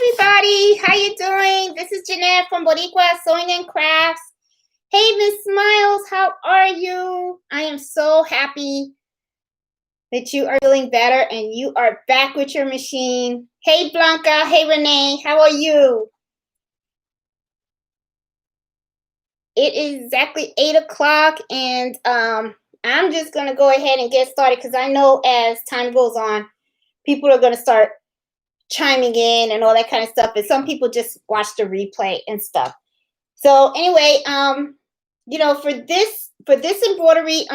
everybody. How you doing? This is Jeanette from Boricua Sewing and Crafts. Hey, Miss Smiles, how are you? I am so happy that you are feeling better and you are back with your machine. Hey, Blanca. Hey, Renee. How are you? It is exactly 8 o'clock, and I'm just going to go ahead and get started because I know as time goes on, people are going to start chiming in and all that kind of stuff, and some people just watch the replay and stuff. So anyway, for this embroidery,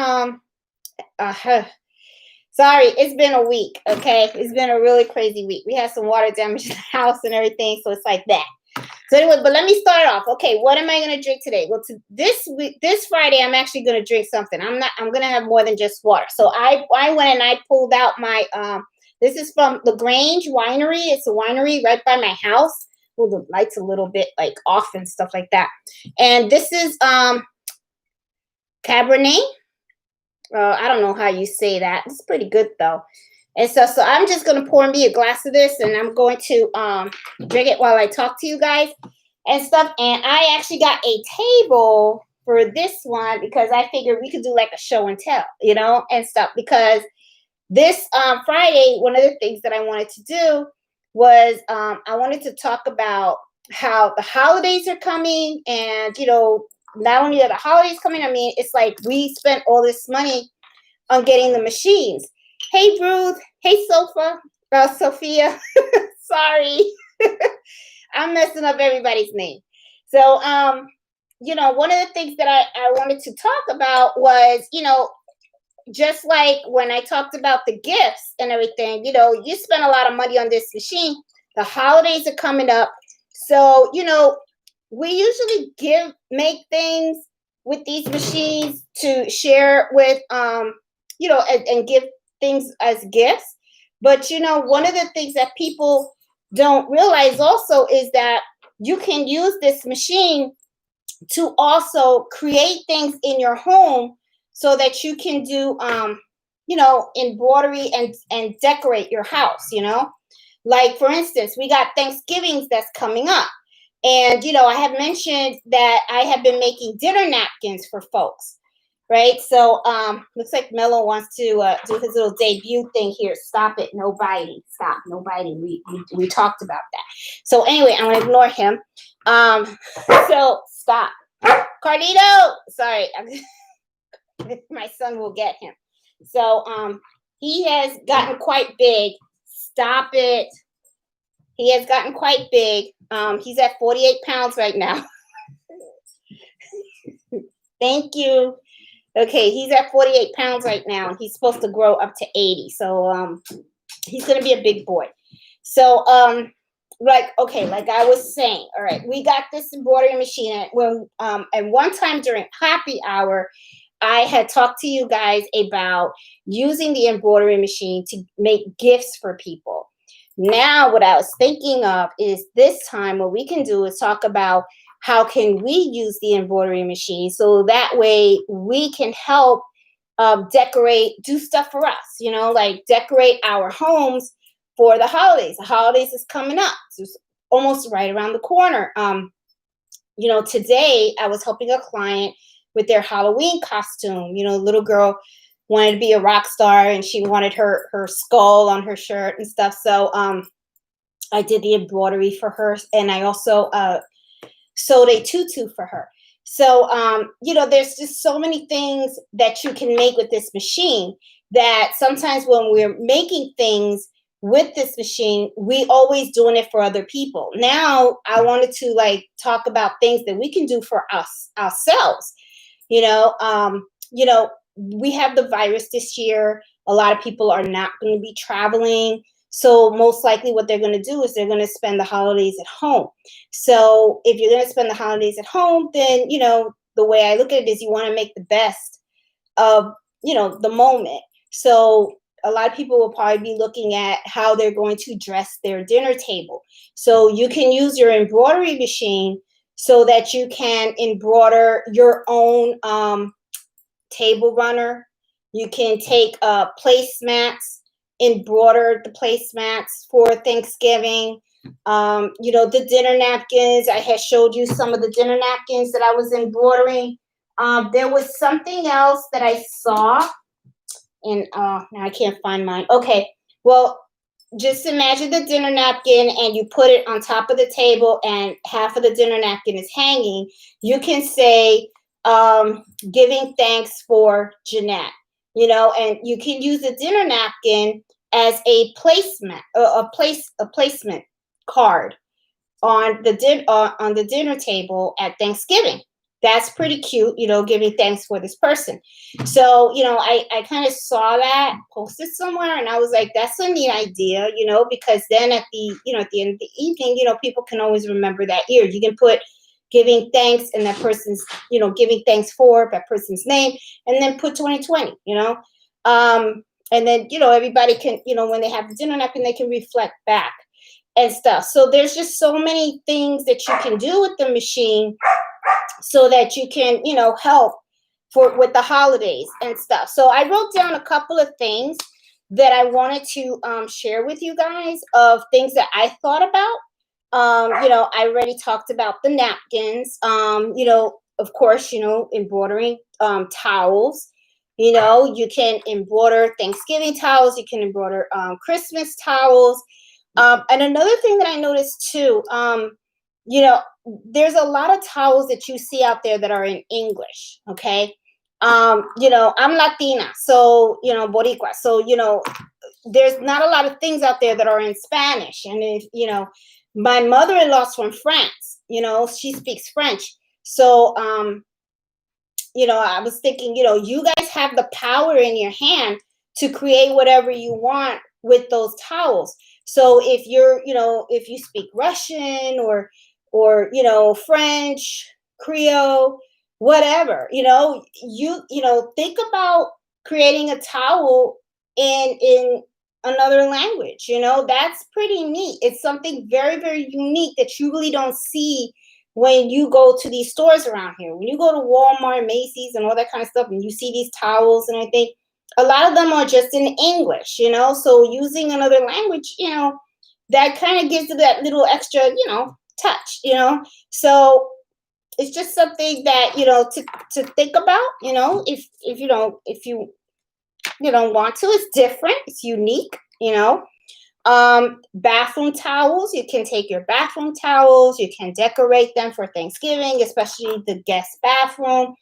sorry, it's been a week. Okay, it's been a really crazy week. We had some water damage in the house and everything, so it's like that. So anyway, but let me start off. Okay, what am I gonna drink today? Well, this Friday, I'm actually gonna drink something. I'm gonna have more than just water. So I went and I pulled out my this is from LaGrange Winery. It's a winery right by my house. Well, the light's a little bit like off and stuff like that. And this is Cabernet. I don't know how you say that. It's pretty good though. And so I'm just gonna pour me a glass of this, and I'm going to drink it while I talk to you guys and stuff. And I actually got a table for this one because I figured we could do like a show and tell, and stuff. Because this Friday, one of the things that I wanted to do was I wanted to talk about how the holidays are coming, and not only are the holidays coming, I mean, it's like we spent all this money on getting the machines. Hey, Ruth. Hey, Sophia. Sorry. I'm messing up everybody's name. So, one of the things that I wanted to talk about was, just like when I talked about the gifts and everything, you spend a lot of money on this machine. The holidays are coming up. So, we usually make things with these machines to share with, and give things as gifts. But, one of the things that people don't realize also is that you can use this machine to also create things in your home so that you can do, embroidery and decorate your house, Like, for instance, we got Thanksgivings that's coming up. And, I have mentioned that I have been making dinner napkins for folks, right? So looks like Mello wants to do his little debut thing here. Stop it. No biting. Stop. No biting. We talked about that. So anyway, I'm going to ignore him. So stop. Carlito. Sorry. My son will get him. So he has gotten quite big. Stop it. He has gotten quite big. He's at 48 pounds right now. Thank you. Okay, he's at 48 pounds right now, and he's supposed to grow up to 80. So he's gonna be a big boy. So like I was saying, all right, we got this embroidery machine and one time during happy hour, I had talked to you guys about using the embroidery machine to make gifts for people. Now, what I was thinking of is this time what we can do is talk about how can we use the embroidery machine so that way we can help decorate, do stuff for us, like decorate our homes for the holidays. The holidays is coming up. It's almost right around the corner. Today I was helping a client with their Halloween costume. Little girl wanted to be a rock star and she wanted her skull on her shirt and stuff. So I did the embroidery for her, and I also sewed a tutu for her. So there's just so many things that you can make with this machine that sometimes when we're making things with this machine, we always doing it for other people. Now I wanted to talk about things that we can do for ourselves. We have the virus this year. A lot of people are not going to be traveling. So most likely what they're going to do is they're going to spend the holidays at home. So if you're going to spend the holidays at home, then, the way I look at it is you want to make the best of, the moment. So a lot of people will probably be looking at how they're going to dress their dinner table. So you can use your embroidery machine so that you can embroider your own table runner. You can take placemats, embroider the placemats for Thanksgiving. You know, the dinner napkins. I had showed you some of the dinner napkins that I was embroidering. There was something else that I saw, and now I can't find mine. Okay, well, just imagine the dinner napkin and you put it on top of the table and half of the dinner napkin is hanging. You can say, giving thanks for Jeanette, you know, and you can use the dinner napkin as a placement, a placement card on the dinner table at Thanksgiving. That's pretty cute, you know, giving thanks for this person. So, you know, I kind of saw that posted somewhere and I was like, that's a neat idea, you know, because then at the, you know, at the end of the evening, you know, people can always remember that year. You can put giving thanks and that person's, you know, giving thanks for that person's name and then put 2020, you know. And then, you know, everybody can, you know, when they have the dinner napkin, they can reflect back and stuff. So there's just so many things that you can do with the machine so that you can, you know, help for with the holidays and stuff. So I wrote down a couple of things that I wanted to share with you guys of things that I thought about. You know, I already talked about the napkins. You know, of course, you know, embroidering towels. You know, you can embroider Thanksgiving towels. You can embroider Christmas towels. And another thing that I noticed too, you know, there's a lot of towels that you see out there that are in English. Okay. You know, I'm Latina, so, you know, Boricua. So, you know, there's not a lot of things out there that are in Spanish. And if, you know, my mother-in-law's from France, you know, she speaks French. So, you know, I was thinking, you know, you guys have the power in your hand to create whatever you want with those towels. So if you're, you know, if you speak Russian or, you know, French, Creole, whatever, you know, think about creating a towel in another language, you know, that's pretty neat. It's something very, very unique that you really don't see when you go to these stores around here. When you go to Walmart, Macy's, and all that kind of stuff, and you see these towels and everything, a lot of them are just in English, you know. So using another language, you know, that kind of gives it that little extra, you know, touch, you know. So it's just something that, you know, to think about, you know, if you don't, if you don't want to, it's different, it's unique, you know. Bathroom towels, you can take your bathroom towels, you can decorate them for Thanksgiving, especially the guest bathroom.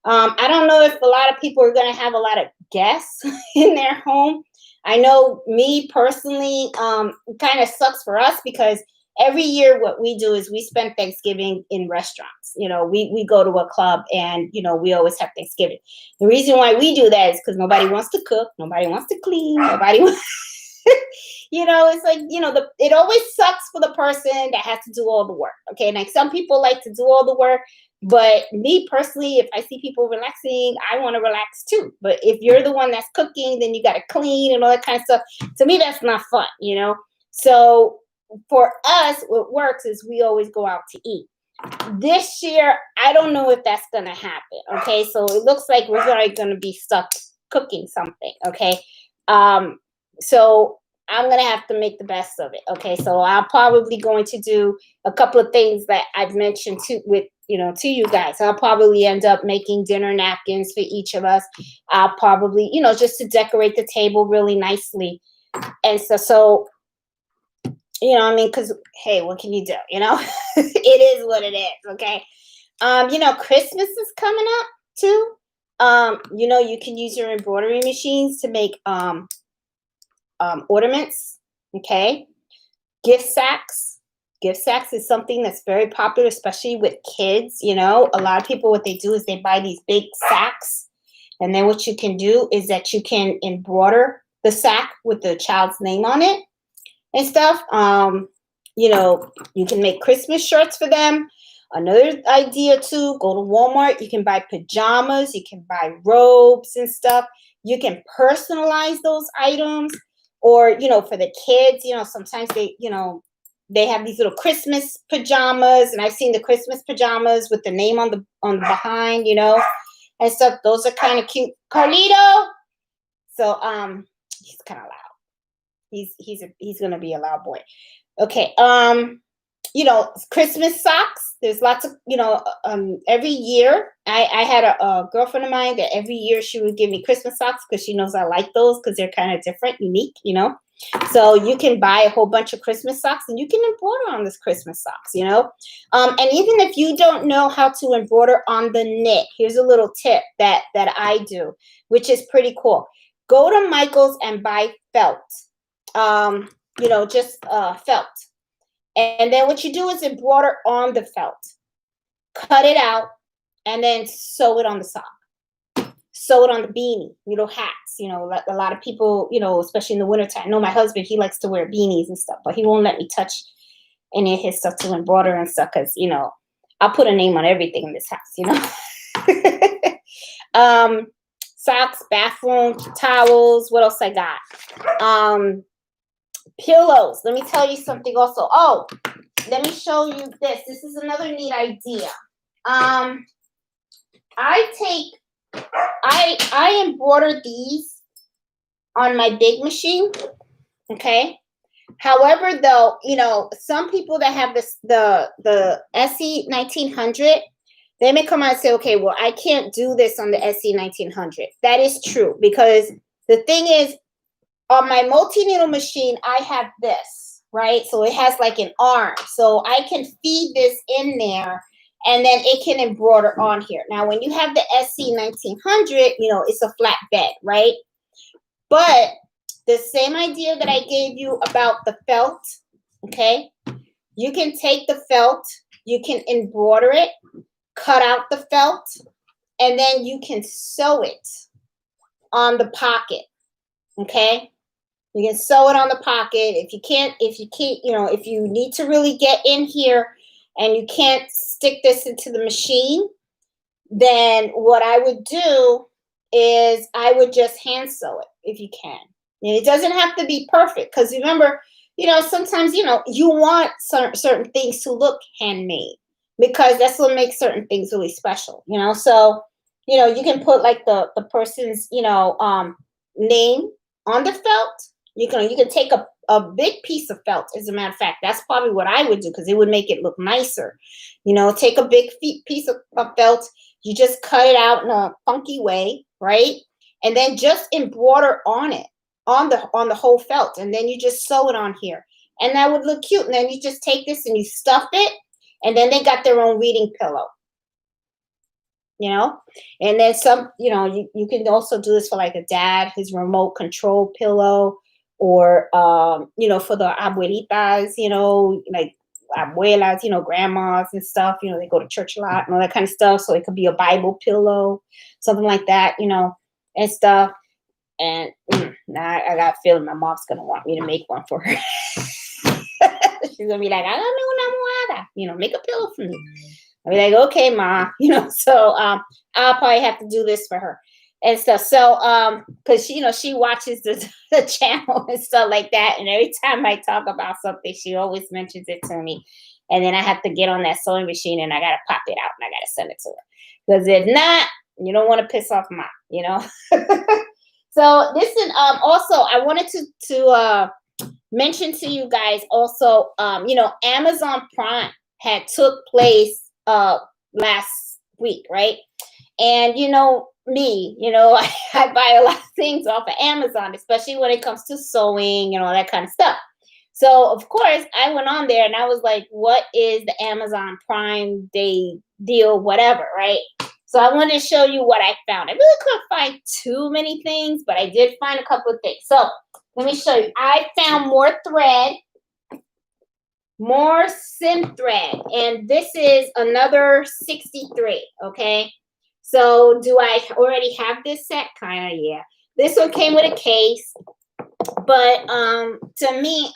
I don't know if a lot of people are going to have a lot of guests in their home. I know me personally, it kind of sucks for us because every year what we do is we spend Thanksgiving in restaurants. You know, we go to a club and, you know, we always have Thanksgiving. The reason why we do that is because nobody wants to cook, nobody wants to clean, nobody wants you know, it's like, you know, it always sucks for the person that has to do all the work. Okay. Like some people like to do all the work, but me personally, if I see people relaxing, I want to relax too. But if you're the one that's cooking, then you got to clean and all that kind of stuff. To me, that's not fun, you know? So for us, what works is we always go out to eat. This year, I don't know if that's going to happen. Okay. So it looks like we're going to be stuck cooking something. Okay. So I'm going to have to make the best of it. Okay. So I'm probably going to do a couple of things that I've mentioned to you guys. I'll probably end up making dinner napkins for each of us. I'll probably, you know, just to decorate the table really nicely. And so, you know, I mean, because, hey, what can you do? You know, it is what it is. Okay. You know, Christmas is coming up too. You know, you can use your embroidery machines to make, ornaments. Okay. Gift sacks. Gift sacks is something that's very popular, especially with kids. You know, a lot of people, what they do is they buy these big sacks. And then what you can do is that you can embroider the sack with the child's name on it and stuff. You know, you can make Christmas shirts for them. Another idea too, go to Walmart. You can buy pajamas. You can buy robes and stuff. You can personalize those items. Or, you know, for the kids, you know, sometimes they, you know, they have these little Christmas pajamas, and I've seen the Christmas pajamas with the name on the behind, you know, and stuff. Those are kind of cute. Carlito. So he's kind of loud. He's gonna be a loud boy. Okay. Christmas socks. There's lots of, every year I had a girlfriend of mine that every year she would give me Christmas socks because she knows I like those because they're kind of different, unique. So you can buy a whole bunch of Christmas socks and you can embroider on this Christmas socks. And even if you don't know how to embroider on the knit, here's a little tip that I do, which is pretty cool. Go to Michael's and buy felt. Just felt. And then what you do is embroider on the felt. Cut it out and then sew it on the sock. Sew it on the beanie, hats. A lot of people, especially in the wintertime. I know my husband, he likes to wear beanies and stuff, but he won't let me touch any of his stuff to embroider and stuff because, I'll put a name on everything in this house, Socks, bathroom towels. What else I got? Pillows. Let me tell you something also. Oh, let me show you this. This is another neat idea. I embroider these on my big machine. Okay. However, though, some people that have the SE 1900, they may come out and say, okay, well, I can't do this on the SE 1900. That is true because the thing is, on my multi-needle machine, I have this, right? So it has like an arm. So I can feed this in there and then it can embroider on here. Now, when you have the SC 1900, it's a flat bed, right? But the same idea that I gave you about the felt, okay? You can take the felt, you can embroider it, cut out the felt, and then you can sew it on the pocket, okay? You can sew it on the pocket. If you need to really get in here and you can't stick this into the machine, then what I would do is I would just hand sew it if you can. And it doesn't have to be perfect because remember, sometimes, you want certain things to look handmade because that's what makes certain things really special, So, you can put like the person's, name on the felt. You can take a big piece of felt. As a matter of fact, that's probably what I would do because it would make it look nicer. Take a big piece of felt. You just cut it out in a funky way, right? And then just embroider on it, on the whole felt. And then you just sew it on here. And that would look cute. And then you just take this and you stuff it. And then they got their own reading pillow. And then some, you can also do this for like a dad, his remote control pillow. Or, for the abuelitas, like abuelas, grandmas and stuff, they go to church a lot and all that kind of stuff. So it could be a Bible pillow, something like that, and stuff. And now I got a feeling my mom's going to want me to make one for her. She's going to be like, I don't know, una almohada, make a pillow for me. I'll be like, okay, Ma, so I'll probably have to do this for her. And stuff. So, because she watches the channel and stuff like that. And every time I talk about something, she always mentions it to me. And then I have to get on that sewing machine and I got to pop it out and I got to send it to her. Because if not, you don't want to piss off Mom, So listen, also, I wanted to mention to you guys also, Amazon Prime had took place last week, right? And, me, I buy a lot of things off of Amazon, especially when it comes to sewing and all that kind of stuff. So, of course, I went on there and I was like, what is the Amazon Prime Day deal, whatever, right? So I wanted to show you what I found. I really couldn't find too many things, but I did find a couple of things. So let me show you. I found more thread, more sim thread, and this is another 63, okay? So do I already have this set? Kind of, yeah. This one came with a case, but to me,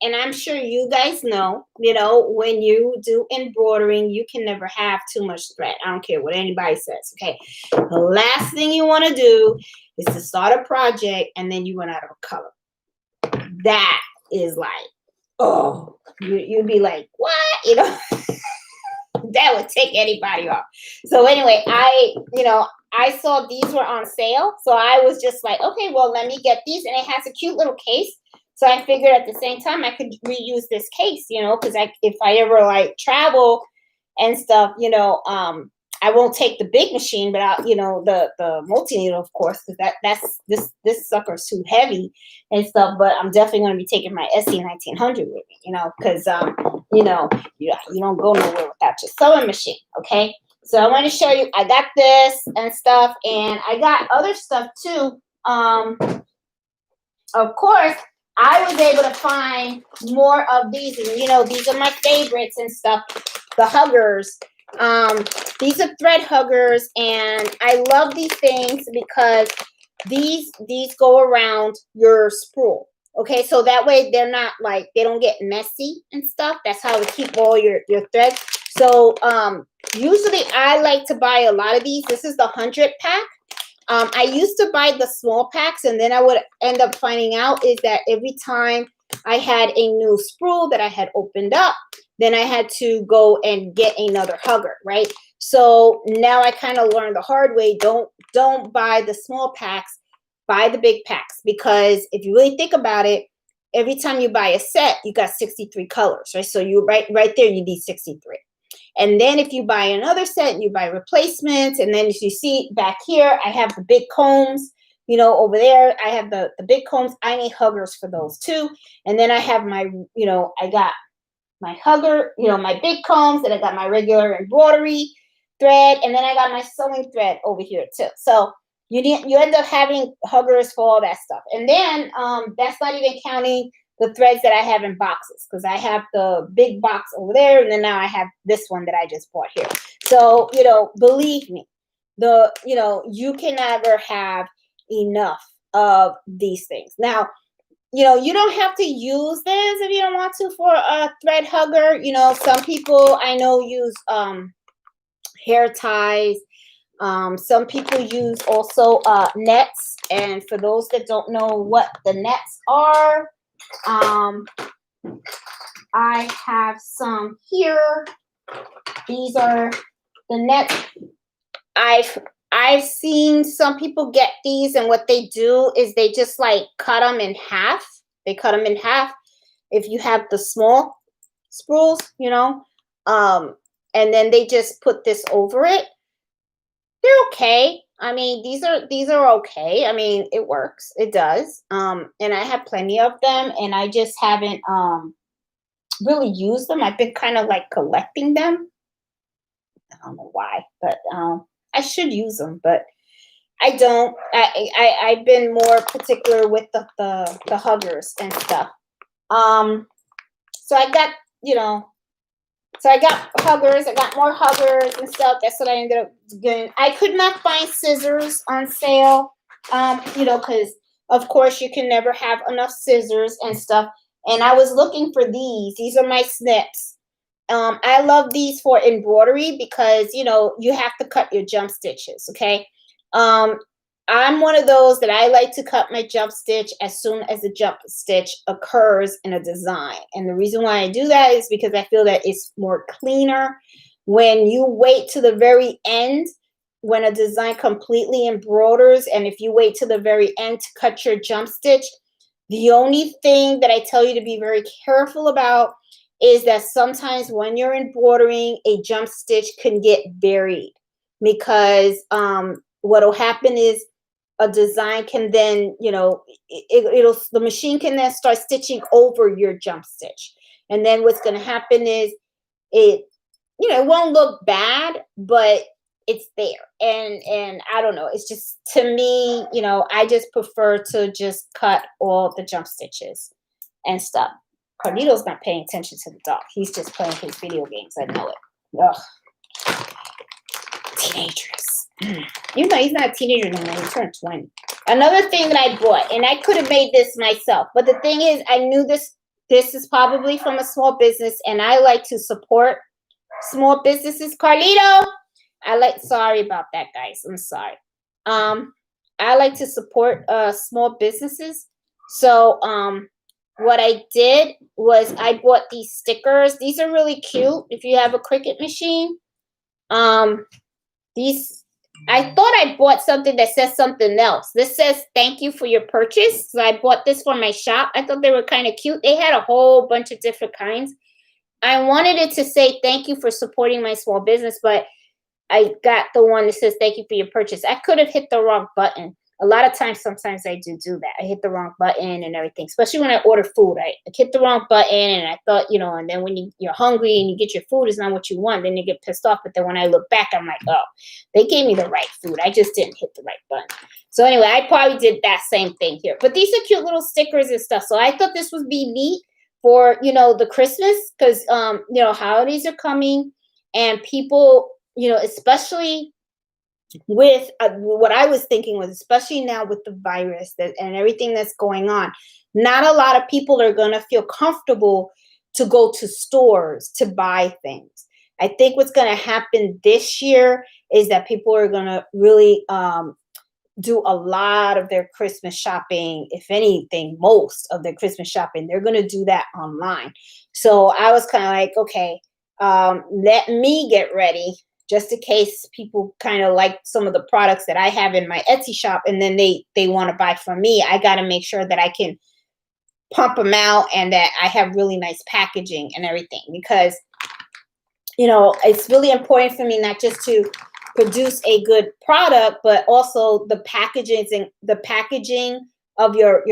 and I'm sure you guys know, when you do embroidering, you can never have too much thread. I don't care what anybody says, okay? The last thing you want to do is to start a project and then you run out of color. That is like, oh, you'd be like, what? That would take anybody off. So anyway, I saw these were on sale. So I was just like, okay, well, let me get these. And it has a cute little case. So I figured at the same time I could reuse this case, you know, because if I ever like travel and stuff, you know, I won't take the big machine, but I'll, you know, the multi needle, of course, because that's this sucker's too heavy and stuff. But I'm definitely going to be taking my SC 1900 with me, you know, because you know, you don't go nowhere without your sewing machine, okay? So I want to show you, I got this and stuff, and I got other stuff too. Of course, I was able to find more of these, and you know, these are my favorites and stuff. The huggers. These are thread huggers, and I love these things because these go around your spool. Okay, so that way they're not like, they don't get messy and stuff. That's how to keep all your threads. So usually I like to buy a lot of these. This is the 100 pack. I used to buy the small packs, and then I would end up finding out is that every time I had a new spool that I had opened up, then I had to go and get another hugger, right? So now I kind of learned the hard way. Don't buy the small packs, buy the big packs, because if you really think about it, every time you buy a set, you got 63 colors, right? So you right there, you need 63. And then if you buy another set, you buy replacements. And then as you see back here, I have the big combs, you know, over there, I have the big combs. I need huggers for those too. And then I have my, you know, I got my hugger, you know, my big combs, and I got my regular embroidery thread. And then I got my sewing thread over here too. So you end up having huggers for all that stuff. And then that's not even counting the threads that I have in boxes, because I have the big box over there, and then now I have this one that I just bought here. So, you know, believe me, you know, you can never have enough of these things. Now, you know, you don't have to use this if you don't want to for a thread hugger. You know, some people I know use hair ties. Some people use also nets. And for those that don't know what the nets are, I have some here. These are the nets. I've seen some people get these, and what they do is they just like cut them in half. They cut them in half if you have the small spools, you know, and then they just put this over it. They're okay. I mean, these are okay. I mean, it works. It does. And I have plenty of them, and I just haven't really used them. I've been kind of like collecting them. I don't know why, but I should use them, but I don't. I've been more particular with the huggers and stuff. So I got, you know, so I got huggers. I got more huggers and stuff. That's what I ended up getting. I could not find scissors on sale, you know, because of course you can never have enough scissors and stuff. And I was looking for these. These are my snips. I love these for embroidery because, you know, you have to cut your jump stitches, okay? I'm one of those that I like to cut my jump stitch as soon as the jump stitch occurs in a design. And the reason why I do that is because I feel that it's more cleaner. When you wait to the very end, when a design completely embroiders, and if you wait to the very end to cut your jump stitch, the only thing that I tell you to be very careful about is that sometimes when you're embroidering, a jump stitch can get buried, because what'll happen is a design can then, you know, the machine can then start stitching over your jump stitch. And then what's going to happen is it, you know, it won't look bad, but it's there. And I don't know, it's just, to me, you know, I just prefer to just cut all the jump stitches and stuff. Carlito's not paying attention to the dog. He's just playing his video games. I know it. Ugh. Teenagers. Even though he's not a teenager anymore, he turned 20. Another thing that I bought, and I could have made this myself, but the thing is, I knew this is probably from a small business, and I like to support small businesses. Carlito, sorry about that, guys. I'm sorry. I like to support small businesses. So what I did was I bought these stickers. These are really cute if you have a Cricut machine. These I thought I bought something that says something else. This says thank you for your purchase. So I bought this for my shop. I thought they were kind of cute. They had a whole bunch of different kinds. I wanted it to say thank you for supporting my small business, but I got the one that says thank you for your purchase. I could have hit the wrong button. A lot of times, sometimes I do that. I hit the wrong button and everything, especially when I order food. I hit the wrong button and I thought, and then when you're hungry and you get your food, it's not what you want. Then you get pissed off. But then when I look back, I'm like, oh, they gave me the right food. I just didn't hit the right button. So anyway, I probably did that same thing here. But these are cute little stickers and stuff. So I thought this would be neat for, the Christmas because, holidays are coming and people, especially with what I was thinking was, especially now with the virus and everything that's going on, not a lot of people are going to feel comfortable to go to stores to buy things. I think what's going to happen this year is that people are going to really do a lot of their Christmas shopping. If anything, most of their Christmas shopping, they're going to do that online. So I was kind of like, okay, let me get ready just in case people kind of like some of the products that I have in my Etsy shop and then they want to buy from me. I got to make sure that I can pump them out and that I have really nice packaging and everything because, it's really important for me not just to produce a good product, but also the packaging of your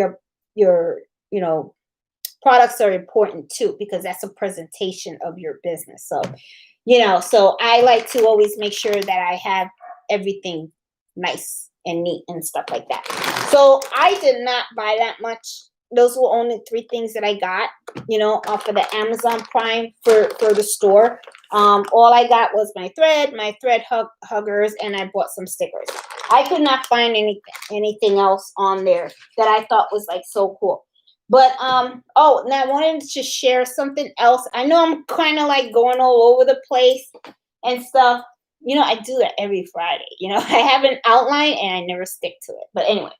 products are important too, because that's a presentation of your business. So, so I like to always make sure that I have everything nice and neat and stuff like that. So I did not buy that much. Those were only 3 things that I got, off of the Amazon Prime for the store. All I got was my thread huggers, and I bought some stickers. I could not find anything else on there that I thought was like so cool. But now I wanted to share something else. I know I'm kind of like going all over the place and stuff. I do that every Friday. I have an outline and I never stick to it. But anyway,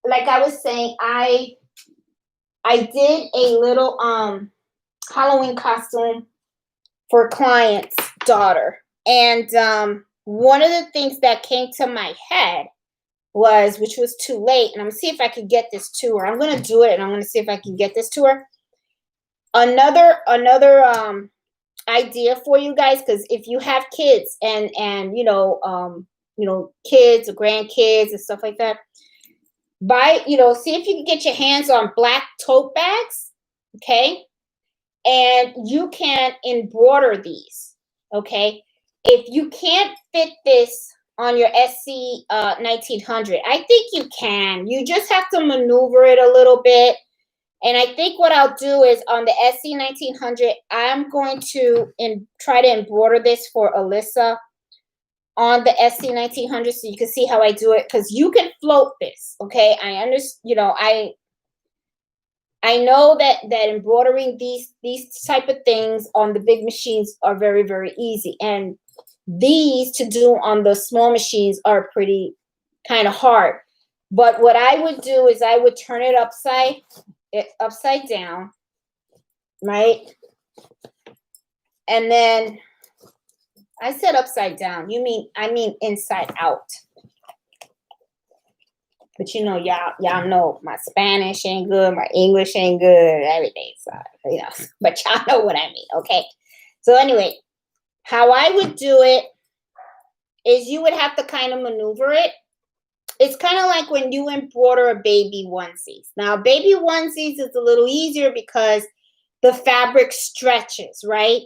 like I was saying, I did a little Halloween costume for a client's daughter. And one of the things that came to my head which was too late, and I'm gonna see if I can get this to her. I'm gonna do it, and I'm gonna see if I can get this to her. Another idea for you guys, because if you have kids and kids or grandkids and stuff like that, see if you can get your hands on black tote bags, okay, and you can embroider these, okay. If you can't fit this on your SC 1900, I think you can. You just have to maneuver it a little bit. And I think what I'll do is on the SC 1900, I'm going to try to embroider this for Alyssa on the SC 1900 so you can see how I do it, because you can float this, okay? I understand, I know that embroidering these type of things on the big machines are very, very easy. And these to do on the small machines are pretty kind of hard. But what I would do is I would turn it upside down, right? And then I said upside down. I mean inside out. But y'all know my Spanish ain't good, my English ain't good, everything. So, but y'all know what I mean, okay? So anyway, how I would do it is you would have to kind of maneuver it. It's kind of like when you embroider a baby onesies. Now, baby onesies is a little easier because the fabric stretches, right?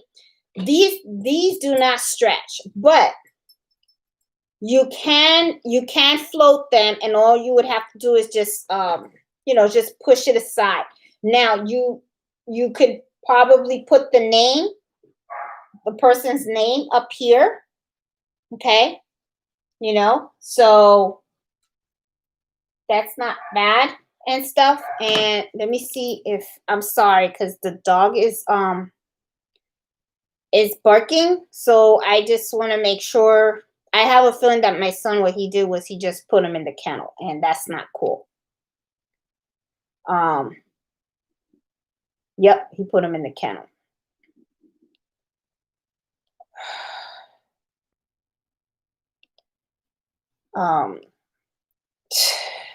These do not stretch, but you can float them, and all you would have to do is just just push it aside. Now you could probably put the person's name up here, okay? So that's not bad and stuff. And let me see if I'm sorry, because the dog is barking. So I just want to make sure. I have a feeling that my son, what he did was he just put him in the kennel, and that's not cool. Yep, he put him in the kennel. Um,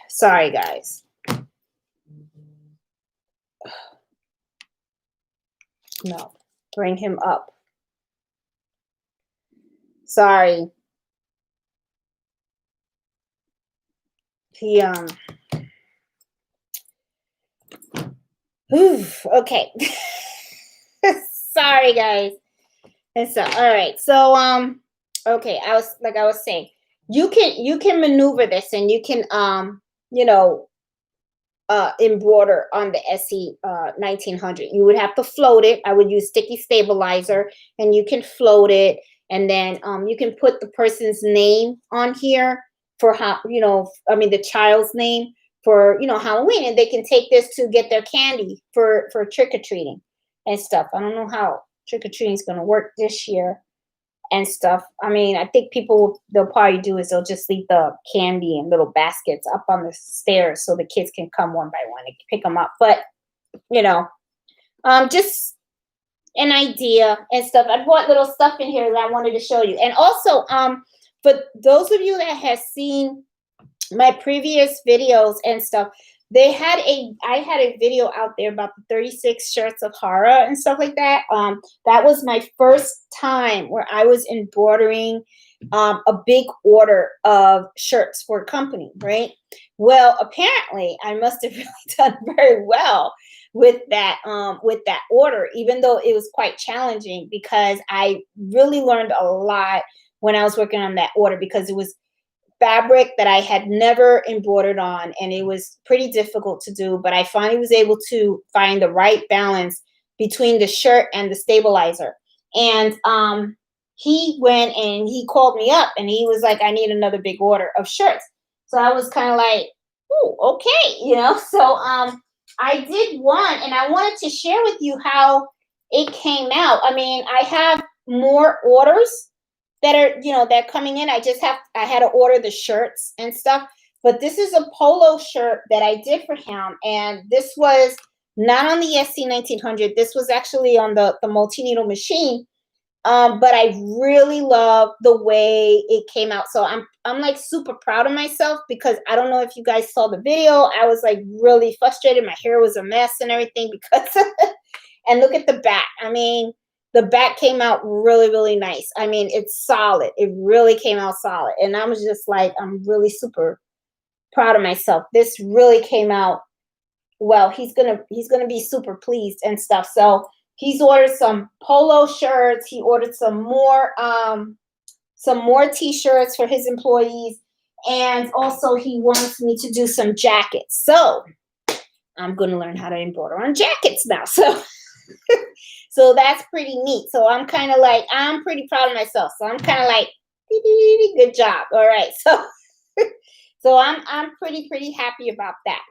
sorry, guys. No, bring him up. Sorry. He, okay. Sorry, guys. And so, all right. So, okay. I was saying, you can maneuver this, and you can, you know, embroider on the SE 1900. You would have to float it. I would use sticky stabilizer, and you can float it, and then you can put the person's name on here for how, I mean, the child's name for, Halloween, and they can take this to get their candy for trick or treating and stuff. I don't know how trick or treating is going to work this year and stuff. I mean, I think they'll probably do is they'll just leave the candy in little baskets up on the stairs so the kids can come one by one and pick them up. But you know, just an idea and stuff. I brought little stuff in here that I wanted to show you, and also, for those of you that have seen my previous videos and stuff, I had a video out there about the 36 shirts of horror and stuff like that. That was my first time where I was embroidering a big order of shirts for a company, right? Well, apparently I must have really done very well with that order, even though it was quite challenging, because I really learned a lot when I was working on that order, because it was fabric that I had never embroidered on, and it was pretty difficult to do, but I finally was able to find the right balance between the shirt and the stabilizer. And he went and he called me up, and he was like, I need another big order of shirts. So I was kind of like, oh, okay, so I did one, and I wanted to share with you how it came out. I mean, I have more orders that are, that coming in. I had to order the shirts and stuff, but this is a polo shirt that I did for him, and this was not on the SC 1900. This was actually on the multi-needle machine. But I really love the way it came out. So I'm like super proud of myself, because I don't know if you guys saw the video. I was like really frustrated. My hair was a mess and everything because and look at the back. I mean, the back came out really, really nice. I mean, it's solid. It really came out solid. And I was just like, I'm really super proud of myself. This really came out well. He's gonna be super pleased and stuff. So he's ordered some polo shirts. He ordered some more t-shirts for his employees. And also he wants me to do some jackets. So I'm gonna learn how to embroider on jackets now. So so that's pretty neat. So I'm pretty proud of myself. So I'm kind of like, good job. All right. So so I'm pretty happy about that.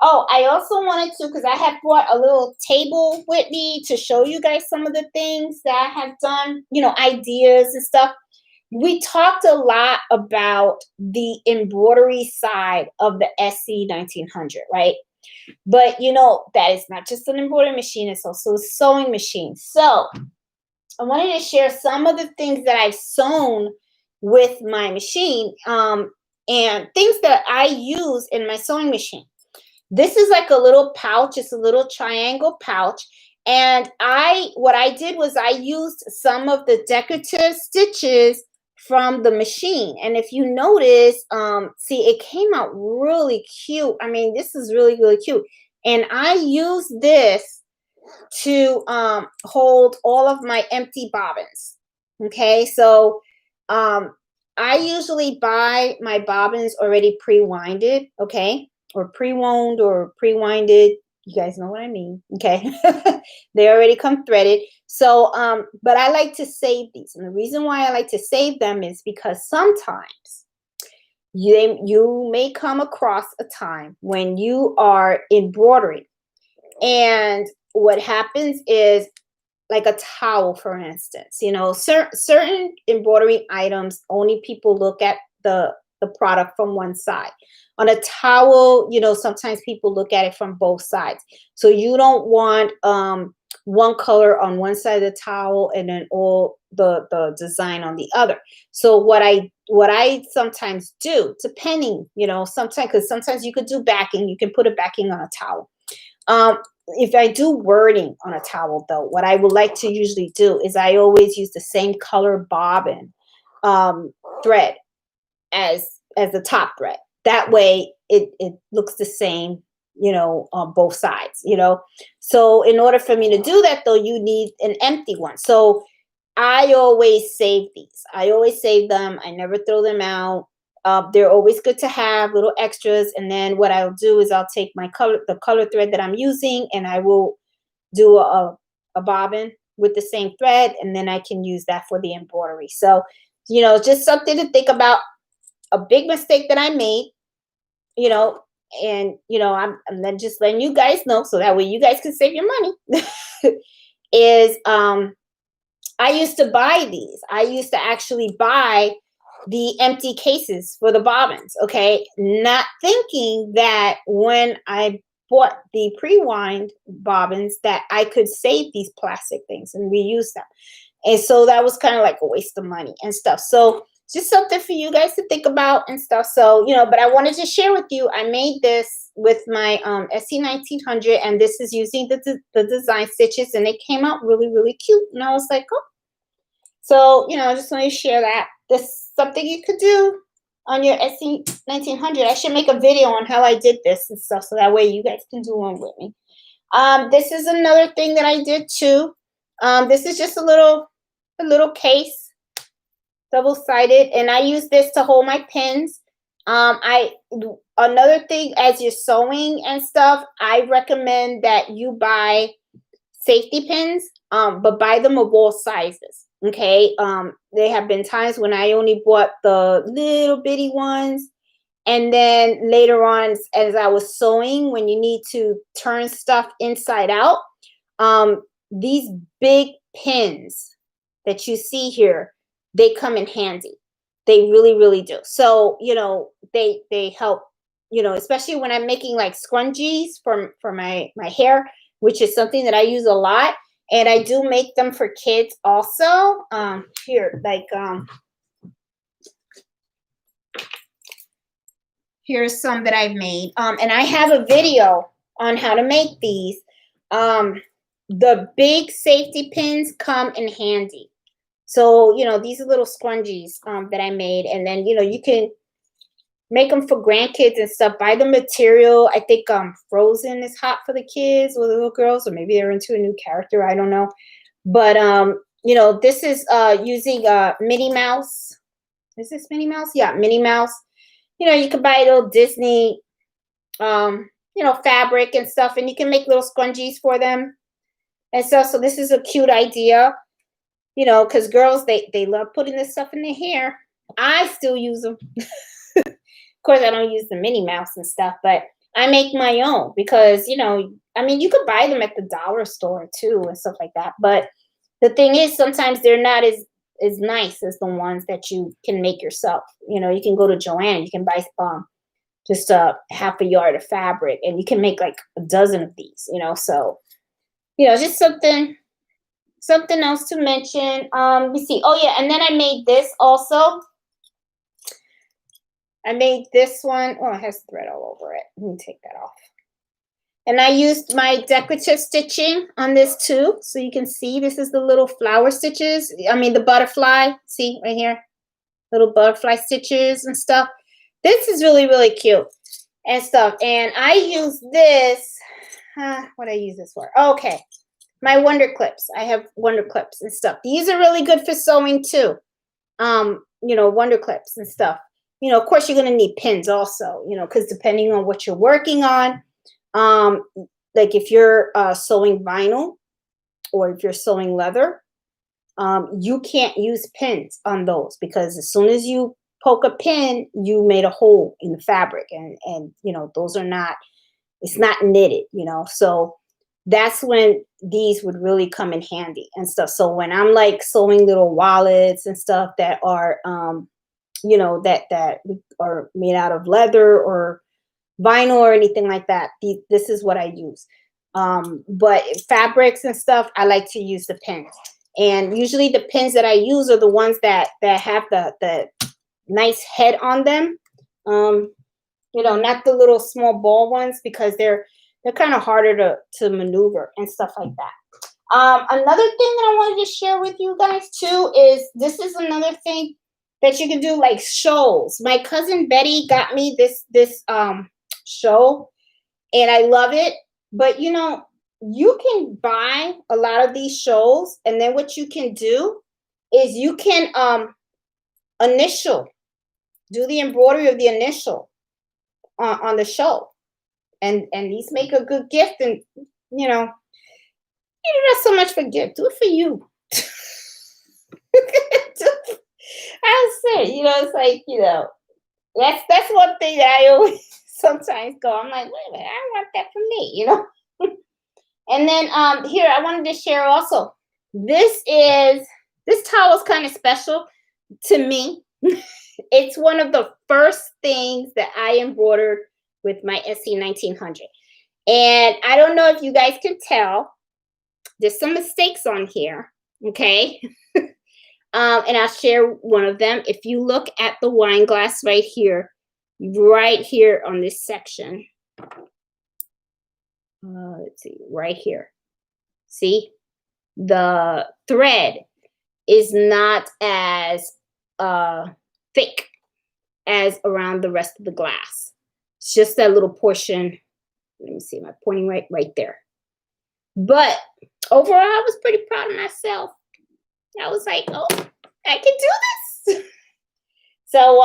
Oh, I also wanted to, because I had brought a little table with me to show you guys some of the things that I have done, ideas and stuff. We talked a lot about the embroidery side of the SC 1900, right? But that is not just an embroidery machine, it's also a sewing machine. So I wanted to share some of the things that I've sewn with my machine, and things that I use in my sewing machine. This is like a little pouch. It's a little triangle pouch. And what I did was I used some of the decorative stitches from the machine. And if you notice, see, it came out really cute. I mean, this is really, really cute. And I use this to hold all of my empty bobbins. Okay, so I usually buy my bobbins already pre-winded, okay, or pre-wound or pre-winded. You guys know what I mean, okay? They already come threaded. So, but I like to save these, and the reason why I like to save them is because sometimes you may come across a time when you are embroidering, and what happens is, like a towel, for instance, certain embroidery items, only people look at the product from one side. On a towel, sometimes people look at it from both sides. So you don't want one color on one side of the towel and then all the design on the other. So what I sometimes do, depending, sometimes, because sometimes you could do backing, you can put a backing on a towel. Um, if I do wording on a towel, though, what I would like to usually do is I always use the same color bobbin thread as the top thread. That way it looks the same, on both sides, So in order for me to do that though, you need an empty one. So I always save these. I always save them. I never throw them out. They're always good to have little extras. And then what I'll do is I'll take the color thread that I'm using, and I will do a bobbin with the same thread, and then I can use that for the embroidery. So, just something to think about. A big mistake that I made, you know, and I'm then just letting you guys know so that way you guys can save your money. Is I used to buy these. I used to actually buy the empty cases for the bobbins, okay? Not thinking that when I bought the pre-wind bobbins that I could save these plastic things and reuse them. And so that was kind of like a waste of money and stuff. So just something for you guys to think about and stuff. So, but I wanted to share with you, I made this with my SC 1900, and this is using the design stitches, and it came out really, really cute. And I was like, oh. So, I just want to share that. This is something you could do on your SC 1900. I should make a video on how I did this and stuff, so that way you guys can do one with me. This is another thing that I did too. This is just a little case, double-sided, and I use this to hold my pins. Another thing, as you're sewing and stuff, I recommend that you buy safety pins, but buy them of all sizes. Okay. There have been times when I only bought the little bitty ones, and then later on, as I was sewing, when you need to turn stuff inside out, these big pins that you see here, they come in handy. They really, really do. So, they help, especially when I'm making like scrunchies for my hair, which is something that I use a lot. And I do make them for kids also. Here, like, here's some that I've made. And I have a video on how to make these. The big safety pins come in handy. So, these are little scrunchies that I made. And then, you can make them for grandkids and stuff. Buy the material. I think Frozen is hot for the kids or the little girls, or maybe they're into a new character. I don't know. But, this is using Minnie Mouse. Is this Minnie Mouse? Yeah, Minnie Mouse. You can buy a little Disney, fabric and stuff, and you can make little scrunchies for them and stuff. So this is a cute idea, because girls, they love putting this stuff in their hair. I still use them. Of course, I don't use the Minnie Mouse and stuff, but I make my own because, you could buy them at the dollar store too and stuff like that. But the thing is, sometimes they're not as nice as the ones that you can make yourself. You can go to Joann, you can buy just a half a yard of fabric, and you can make like a dozen of these, so, just something else to mention. Let me see. Oh yeah, and then I made this also. I made this one. Oh, it has thread all over it. Let me take that off. And I used my decorative stitching on this too. So you can see this is the little flower stitches. I mean, the butterfly. See right here? Little butterfly stitches and stuff. This is really, really cute and stuff. And I use this. What do I use this for? Okay. My Wonder Clips. I have Wonder Clips and stuff. These are really good for sewing too. Wonder Clips and stuff. Of course, you're going to need pins also, because depending on what you're working on, like if you're sewing vinyl or if you're sewing leather, you can't use pins on those, because as soon as you poke a pin, you made a hole in the fabric, and those are not, it's not knitted, so that's when these would really come in handy and stuff. So when I'm like sewing little wallets and stuff that are, that are made out of leather or vinyl or anything like that, this is what I use. But fabrics and stuff, I like to use the pins. And usually the pins that I use are the ones that have the nice head on them. Not the little small ball ones, because they're kind of harder to maneuver and stuff like that. Another thing that I wanted to share with you guys too is this is another thing that you can do, like shows. My cousin Betty got me this show, and I love it. But you can buy a lot of these shows, and then what you can do is you can do the embroidery of the initial on the show, and these make a good gift. And not so much for gift, do it for you. I'll say, it's like, that's one thing that I always sometimes go, I'm like, wait a minute, I want that for me, And then here I wanted to share also, this towel is kind of special to me. It's one of the first things that I embroidered with my SC 1900. And I don't know if you guys can tell, there's some mistakes on here, okay? And I'll share one of them. If you look at the wine glass right here on this section, let's see, right here. See, the thread is not as thick as around the rest of the glass. It's just that little portion. Let me see, am I pointing right there? But overall, I was pretty proud of myself. I was like, oh, I can do this. So,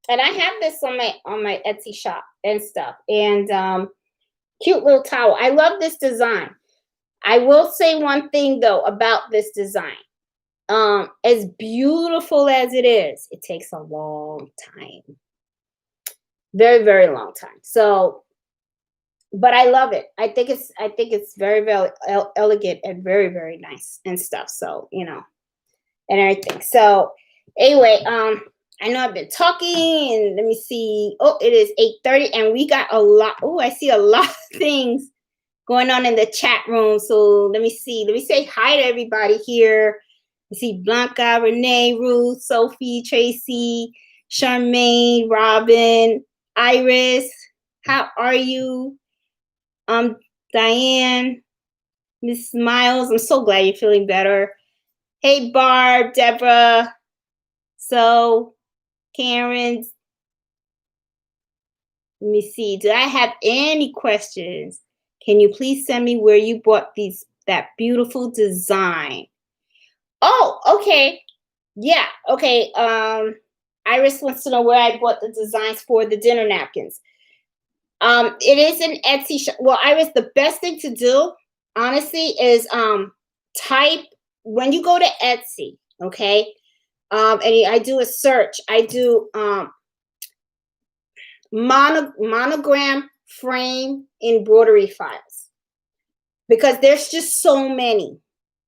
and I have this on my Etsy shop and stuff. And cute little towel. I love this design. I will say one thing though about this design. As beautiful as it is, it takes a long time. Very, very long time. So, but I love it. I think it's very, very elegant and very, very nice and stuff. So, and everything. So anyway, I know I've been talking, and let me see. Oh, it is 8:30, and we got a lot. Oh, I see a lot of things going on in the chat room. So let me see. Let me say hi to everybody here. I see Blanca, Renee, Ruth, Sophie, Tracy, Charmaine, Robin, Iris. How are you? Diane, Miss Miles. I'm so glad you're feeling better. Hey, Barb, Deborah, so Karen. Let me see. Do I have any questions? Can you please send me where you bought that beautiful design? Oh, okay. Yeah, okay. Iris wants to know where I bought the designs for the dinner napkins. It is an Etsy shop. Well, Iris, the best thing to do, honestly, is type when you go to Etsy, okay? And I do a search. I do monogram frame embroidery files, because there's just so many.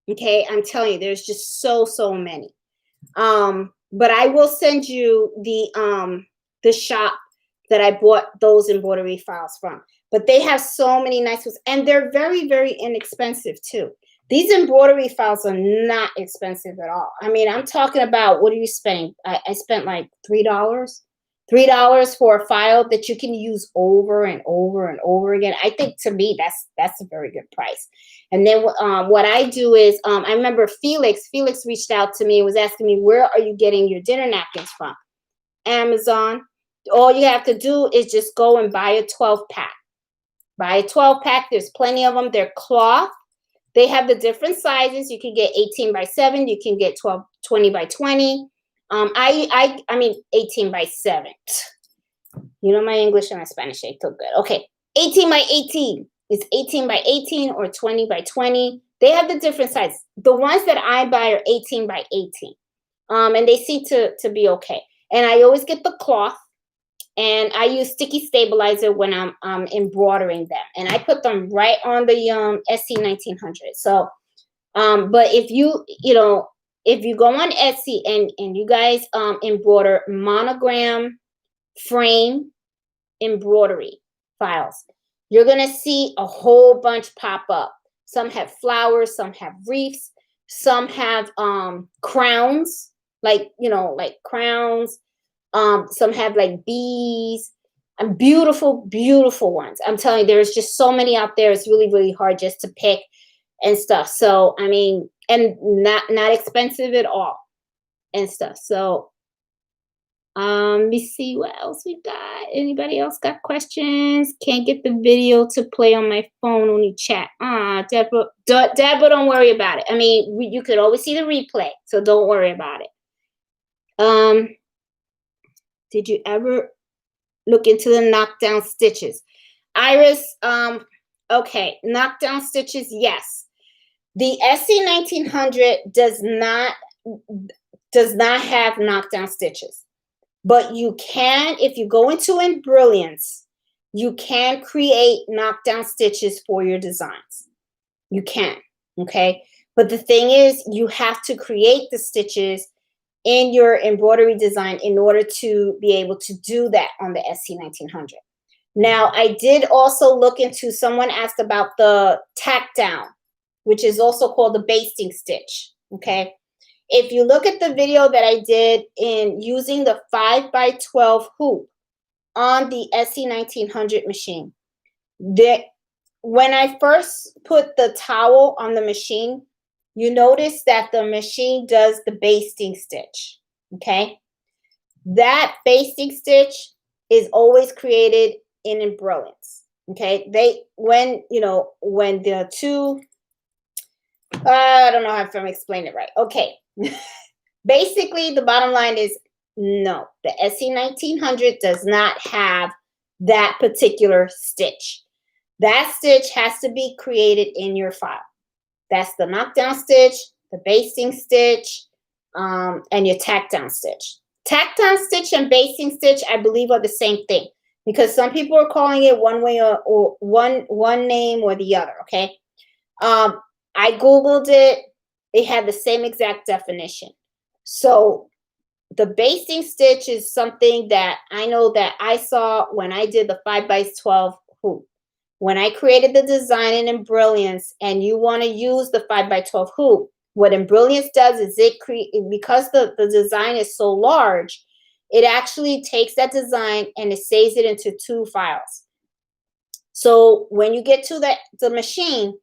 Okay, I'm telling you, there's just so many. But I will send you the shop that I bought those embroidery files from. But they have so many nice ones, and they're very, very inexpensive too. These embroidery files are not expensive at all. I mean, I'm talking about, what are you spending? I spent like $3 for a file that you can use over and over and over again. I think, to me, that's a very good price. And then what I do is, I remember Felix reached out to me and was asking me, where are you getting your dinner napkins from? Amazon. All you have to do is just go and buy a 12-pack. Buy a 12-pack. There's plenty of them. They're cloth. They have the different sizes. You can get 18 by 7. You can get 20 by 20. I mean 18 by 7. My English and my Spanish ain't so good. Okay, 18 by 18. It's 18 by 18 or 20 by 20. They have the different sizes. The ones that I buy are 18 by 18. And they seem to be okay. And I always get the cloth. And I use sticky stabilizer when I'm embroidering them. And I put them right on the SC 1900. So, but if you go on Etsy and you guys embroider monogram frame embroidery files, you're going to see a whole bunch pop up. Some have flowers, some have wreaths, some have crowns, like, like crowns. Some have like bees and beautiful, beautiful ones. I'm telling you, there's just so many out there. It's really, really hard just to pick and stuff. So, I mean, and not expensive at all and stuff. So, let me see what else we got. Anybody else got questions? Can't get the video to play on my phone, only chat. Deborah, Deborah, don't worry about it. I mean, you could always see the replay, so don't worry about it. Did you ever look into the knockdown stitches? Iris, okay, knockdown stitches, yes. The SC 1900 does not have knockdown stitches. But you can, if you go into Embrilliance, you can create knockdown stitches for your designs. You can, okay? But the thing is, you have to create the stitches in your embroidery design in order to be able to do that on the SC 1900. Now, I did also look into, someone asked about the tack down, which is also called the basting stitch, okay? If you look at the video that I did in using the 5x12 hoop on the SC 1900 machine, when I first put the towel on the machine, you notice that the machine does the basting stitch, okay? That basting stitch is always created in Embrilliance, okay? When the two, I don't know if I'm explaining it right. Okay. Basically, the bottom line is no, the SC 1900 does not have that particular stitch. That stitch has to be created in your file. That's the knockdown stitch, the basting stitch, and your tack down stitch. Tack down stitch and basting stitch, I believe, are the same thing, because some people are calling it one way or one name or the other, okay? I Googled it. It had the same exact definition. So the basting stitch is something that I know that I saw when I did the 5x12 hoop. When I created the design in Embrilliance, and you want to use the 5x12 hoop, what Embrilliance does is because the design is so large, it actually takes that design and it saves it into 2 files. So when you get to the machine,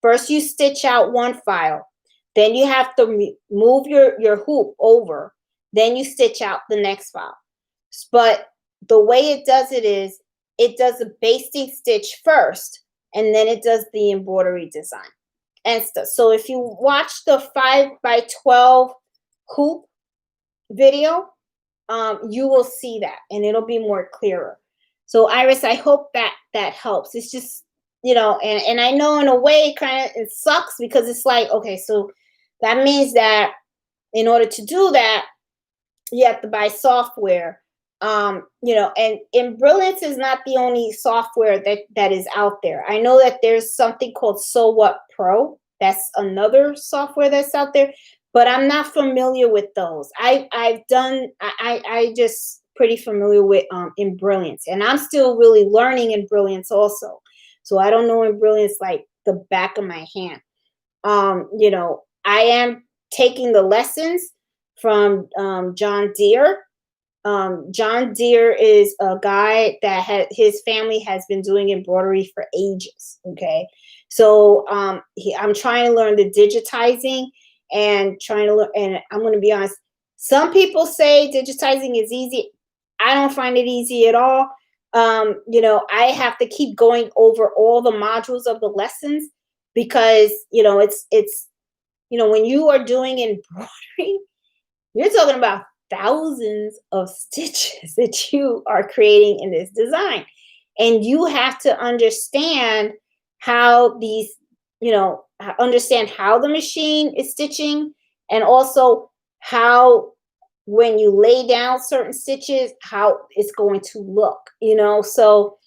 first you stitch out 1 file. Then you have to move your hoop over. Then you stitch out the next file. But the way it does it is, it does the basting stitch first, and then it does the embroidery design and stuff. So if you watch the 5x12 hoop video, you will see that, and it'll be more clearer. So Iris, I hope that helps. It's just, and I know in a way it sucks, because it's like, okay, so that means that in order to do that, you have to buy software. And Embrilliance is not the only software that is out there. I know that there's something called So What Pro. That's another software that's out there, but I'm not familiar with those. I just pretty familiar with Embrilliance, and I'm still really learning Embrilliance also. So I don't know Embrilliance like the back of my hand. I am taking the lessons from John Deere. John Deere is a guy that his family has been doing embroidery for ages. Okay, so I'm trying to learn the digitizing and trying to learn. And I'm going to be honest, some people say digitizing is easy. I don't find it easy at all. I have to keep going over all the modules of the lessons, because it's when you are doing embroidery, you're talking about thousands of stitches that you are creating in this design. And you have to understand how understand how the machine is stitching, and also how, when you lay down certain stitches, how it's going to look, So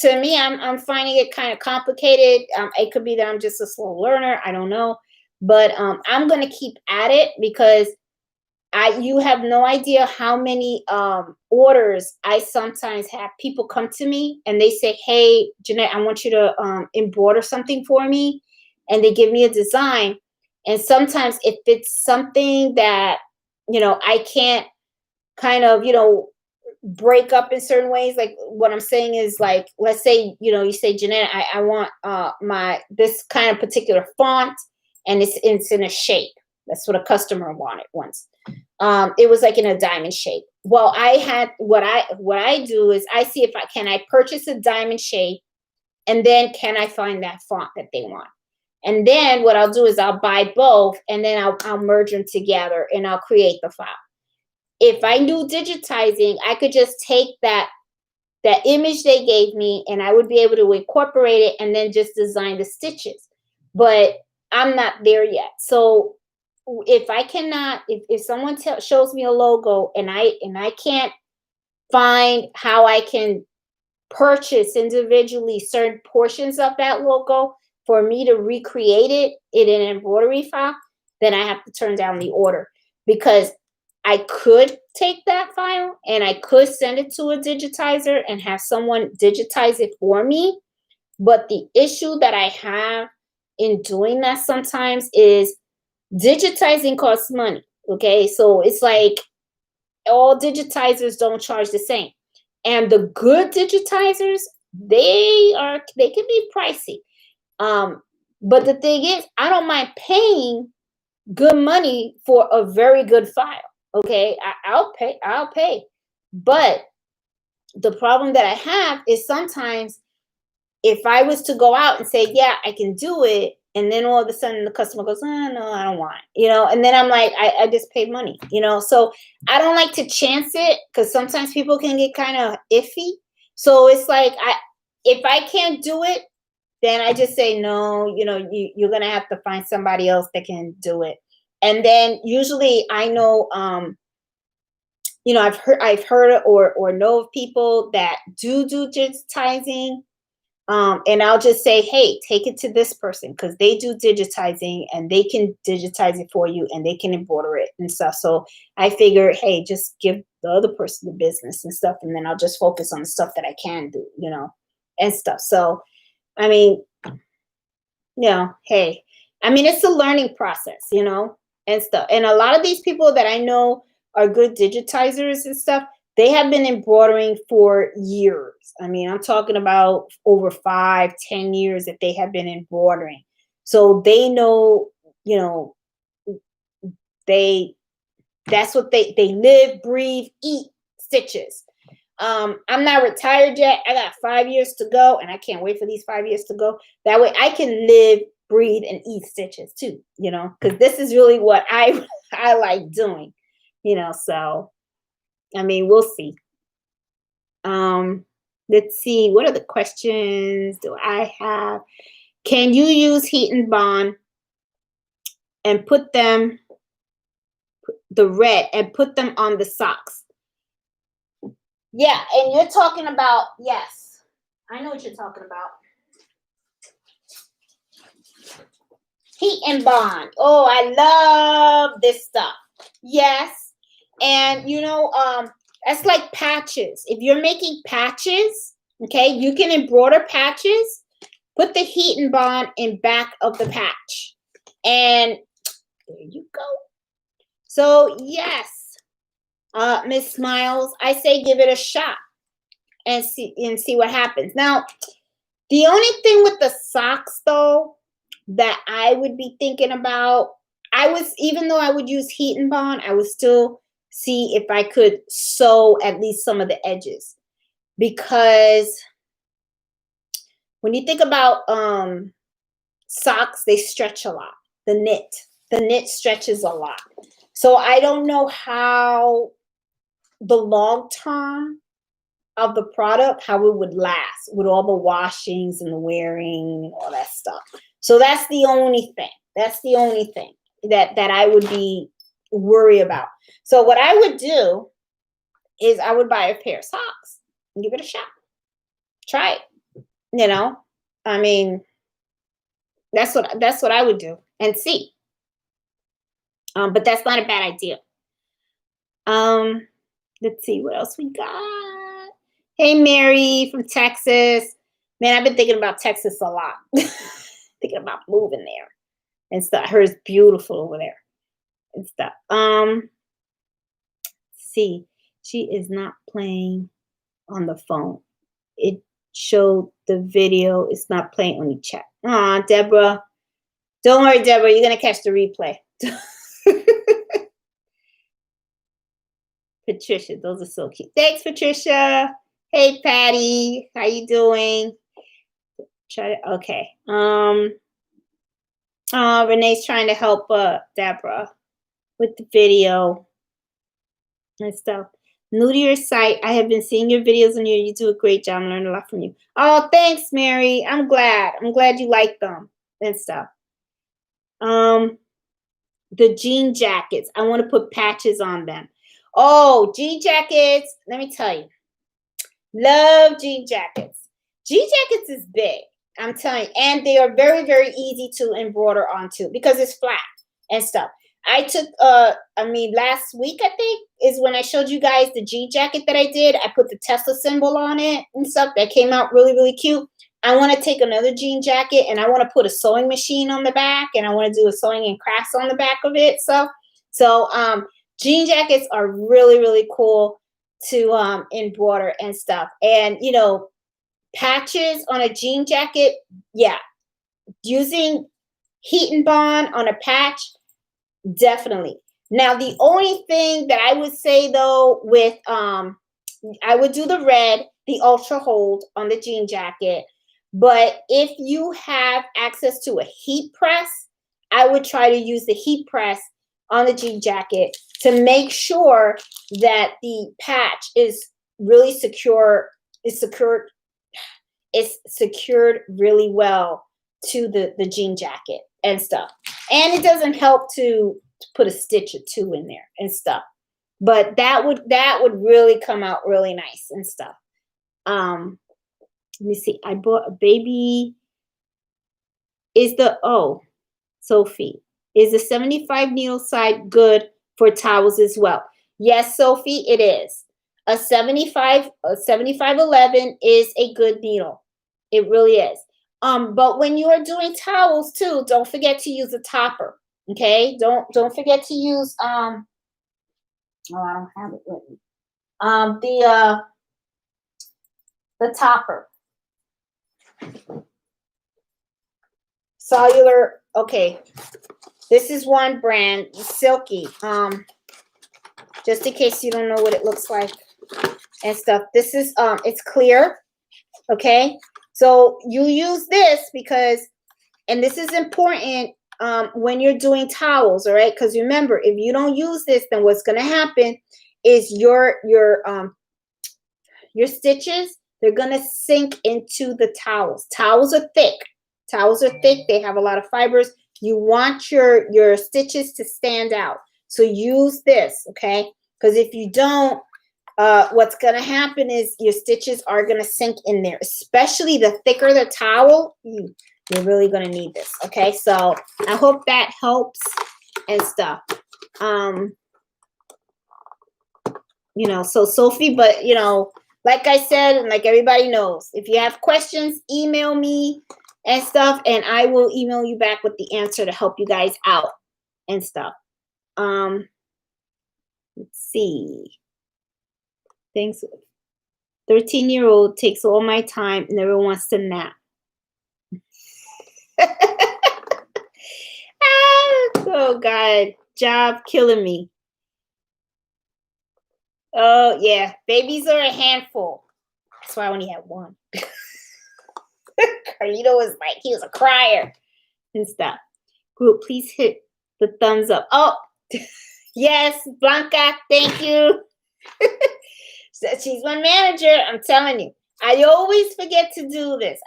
to me, I'm finding it kind of complicated. It could be that I'm just a slow learner. I don't know. But I'm going to keep at it, because you have no idea how many orders I sometimes have. People come to me and they say, "Hey, Jeanette, I want you to embroider something for me," and they give me a design. And sometimes if it's something that I can't kind of break up in certain ways, like what I'm saying is, like, let's say you say, Jeanette, I want my this kind of particular font, and it's in a shape. That's what a customer wanted once. It was like in a diamond shape. Well, I had what I do is I see if I purchase a diamond shape, and then can I find that font that they want. And then what I'll do is I'll buy both, and then I'll merge them together, and I'll create the file. If I knew digitizing, I could just take that image they gave me, and I would be able to incorporate it and then just design the stitches. But I'm not there yet. So if I cannot, if someone shows me a logo, and I can't find how I can purchase individually certain portions of that logo for me to recreate it in an embroidery file, then I have to turn down the order, because I could take that file and I could send it to a digitizer and have someone digitize it for me. But the issue that I have in doing that sometimes is digitizing costs money. Okay. So it's like all digitizers don't charge the same. And the good digitizers, they can be pricey. But the thing is, I don't mind paying good money for a very good file. Okay, I'll pay. But the problem that I have is sometimes if I was to go out and say, yeah, I can do it, and then all of a sudden the customer goes, oh, no, I don't want it, and then I'm like, I just paid money, so I don't like to chance it, because sometimes people can get kind of iffy. So it's like, if I can't do it, then I just say, no, you're going to have to find somebody else that can do it. And then usually I know, I've heard or know of people that do digitizing. And I'll just say, hey, take it to this person, because they do digitizing and they can digitize it for you and they can embroider it and stuff. So I figure, hey, just give the other person the business and stuff. And then I'll just focus on the stuff that I can do, and stuff. So, I mean, hey, I mean, it's a learning process, and stuff. And a lot of these people that I know are good digitizers and stuff, they have been embroidering for years. I mean, I'm talking about over 5-10 years that they have been embroidering. So they know, they that's what they live, breathe, eat stitches. I'm not retired yet. I got 5 years to go, and I can't wait for these 5 years to go. That way I can live, breathe, and eat stitches too, because this is really what I I like doing, so I mean, we'll see. Let's see, what other questions do I have? Can you use heat and bond and put them the red and put them on the socks? Yeah, and you're talking about, yes, I know what you're talking about. Heat and bond. Oh, I love this stuff. Yes. And that's like patches. If you're making patches, okay, you can embroider patches, put the heat and bond in back of the patch. And there you go. So yes, Miss Smiles, I say give it a shot and see what happens. Now, the only thing with the socks though that I would be thinking about, even though I would use heat and bond, I would still see if I could sew at least some of the edges, because when you think about socks, they stretch a lot. The knit stretches a lot. So I don't know how the long term of the product, how it would last with all the washings and the wearing and all that stuff. So that's the only thing. That's the only thing that I would be worried about. So what I would do is I would buy a pair of socks and give it a shot. Try it. I mean, that's what I would do and see. But that's not a bad idea. Let's see what else we got. Hey, Mary from Texas. Man, I've been thinking about Texas a lot. Thinking about moving there and stuff. I heard it's beautiful over there and stuff. See, she is not playing on the phone. It showed the video. It's not playing on the chat. Aw, Deborah. Don't worry, Deborah. You're gonna catch the replay. Patricia, those are so cute. Thanks, Patricia. Hey, Patty. How you doing? Okay. Renee's trying to help Deborah with the video and stuff. New to your site. I have been seeing your videos on you. You do a great job. I learned a lot from you. Oh, thanks, Mary. I'm glad. I'm glad you like them and stuff. The jean jackets. I want to put patches on them. Oh, jean jackets. Let me tell you. Love jean jackets. Jean jackets is big. I'm telling you. And they are very, very easy to embroider onto because it's flat and stuff. I took, last week, I think, is when I showed you guys the jean jacket that I did. I put the Tesla symbol on it and stuff. That came out really, really cute. I want to take another jean jacket and I want to put a sewing machine on the back and I want to do a sewing and crafts on the back of it. So jean jackets are really, really cool to embroider and stuff. And, you know, patches on a jean jacket, yeah. Using heat and bond on a patch, definitely. Now, the only thing that I would say, though, with, I would do the red, the ultra hold on the jean jacket. But if you have access to a heat press, I would try to use the heat press on the jean jacket to make sure that the patch is really secure. It's secured really well to the jean jacket and stuff. And it doesn't help to put a stitch or two in there and stuff. But that would really come out really nice and stuff. Let me see. I bought a baby. Sophie, is the 75 needle side good for towels as well? Yes, Sophie, it is. A 7511 is a good needle. It really is. But when you are doing towels too, don't forget to use a topper. Okay? Don't forget to use I don't have it with me. The topper. Cellular, okay. This is one brand, Silky. Just in case you don't know what it looks like and stuff. This is it's clear. Okay? So you use this because, and this is important when you're doing towels, all right? Because remember, if you don't use this, then what's gonna happen is your stitches, they're gonna sink into the towels. Towels are thick. Towels are thick. They have a lot of fibers. You want your stitches to stand out. So use this, okay? Because if you don't, what's gonna happen is your stitches are gonna sink in there. Especially the thicker the towel, you're really gonna need this, okay? So I hope that helps and stuff. You know, so Sophie, but you know, like I said, and like everybody knows, if you have questions, email me and stuff, and I will email you back with the answer to help you guys out and stuff. Let's see. Thanks. 13-year-old takes all my time, never wants to nap. Oh, God. Job killing me. Oh, yeah. Babies are a handful. That's why I only had one. Carlito was like, he was a crier and stuff. Group, please hit the thumbs up. Oh, yes, Blanca, thank you. She's my manager. I'm telling you. I always forget to do this.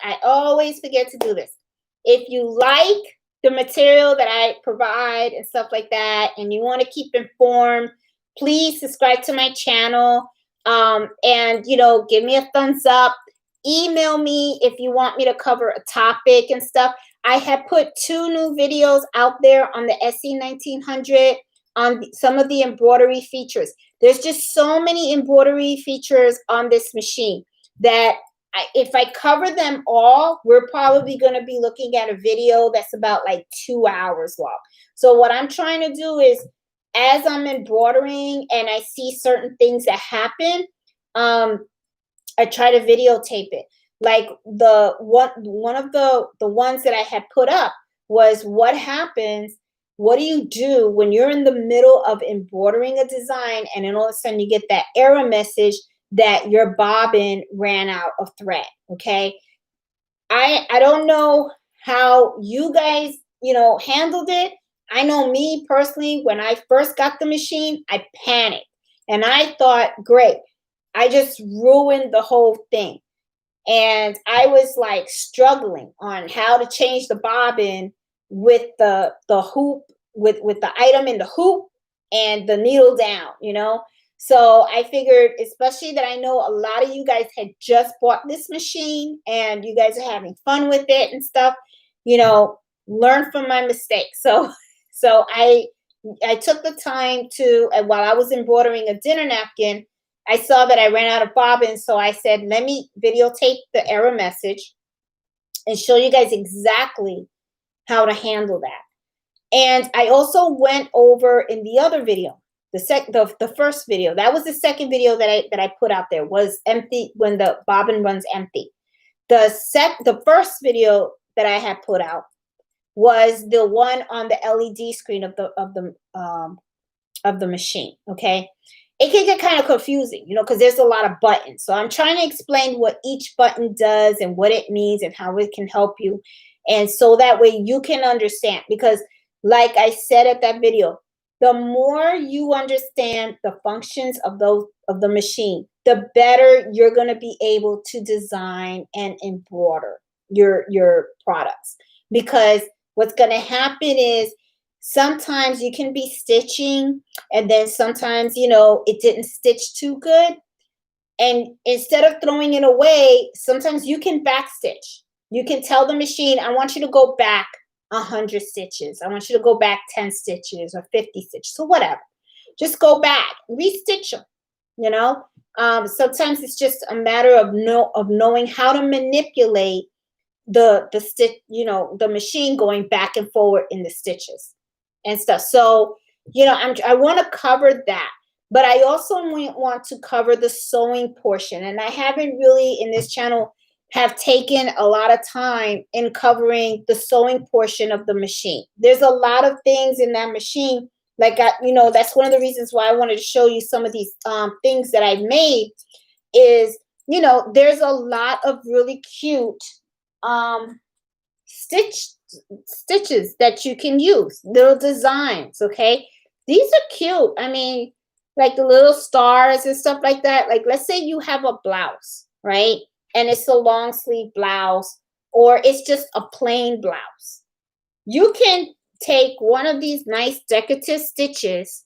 If you like the material that I provide and stuff like that, and you want to keep informed, please subscribe to my channel. And, you know, give me a thumbs up. Email me if you want me to cover a topic and stuff. I have put 2 new videos out there on the SE1900 on some of the embroidery features. There's just so many embroidery features on this machine that if I cover them all, we're probably going to be looking at a video that's about like 2 hours long. So what I'm trying to do is, as I'm embroidering and I see certain things that happen, I try to videotape it. Like one of the ones that I had put up was, what happens, what do you do when you're in the middle of embroidering a design and then all of a sudden you get that error message that your bobbin ran out of thread? Okay. I don't know how you guys, handled it. I know me personally, when I first got the machine, I panicked and I thought, great, I just ruined the whole thing. And I was like struggling on how to change the bobbin with the hoop, with the item in the hoop and the needle down. So I figured, especially that I know a lot of you guys had just bought this machine and you guys are having fun with it and stuff, learn from my mistakes. So I took the time to, while I was embroidering a dinner napkin, I saw that I ran out of bobbins. So I said, let me videotape the error message and show you guys exactly how to handle that. And I also went over in the other video, the first video. That was the second video that I put out there, was empty, when the bobbin runs empty. The first video that I had put out was the one on the LED screen of the machine. Okay. It can get kind of confusing, because there's a lot of buttons. So I'm trying to explain what each button does and what it means and how it can help you. And so that way you can understand, because like I said at that video, the more you understand the functions of the machine, the better you're going to be able to design and embroider your products. Because what's going to happen is, sometimes you can be stitching and then sometimes, it didn't stitch too good. And instead of throwing it away, sometimes you can backstitch. You can tell the machine, I want you to go back 100 stitches. I want you to go back 10 stitches or 50 stitches, so whatever. Just go back, restitch them, sometimes it's just a matter of knowing how to manipulate the stitch, the machine going back and forward in the stitches and stuff. So, I want to cover that, but I also want to cover the sewing portion. And I haven't really in this channel have taken a lot of time in covering the sewing portion of the machine. There's a lot of things in that machine. Like, that's one of the reasons why I wanted to show you some of these things that I've made is, there's a lot of really cute stitches that you can use, little designs. Okay, these are cute. I mean, like the little stars and stuff like that. Like, let's say you have a blouse, right, and it's a long sleeve blouse, or it's just a plain blouse. You can take one of these nice decorative stitches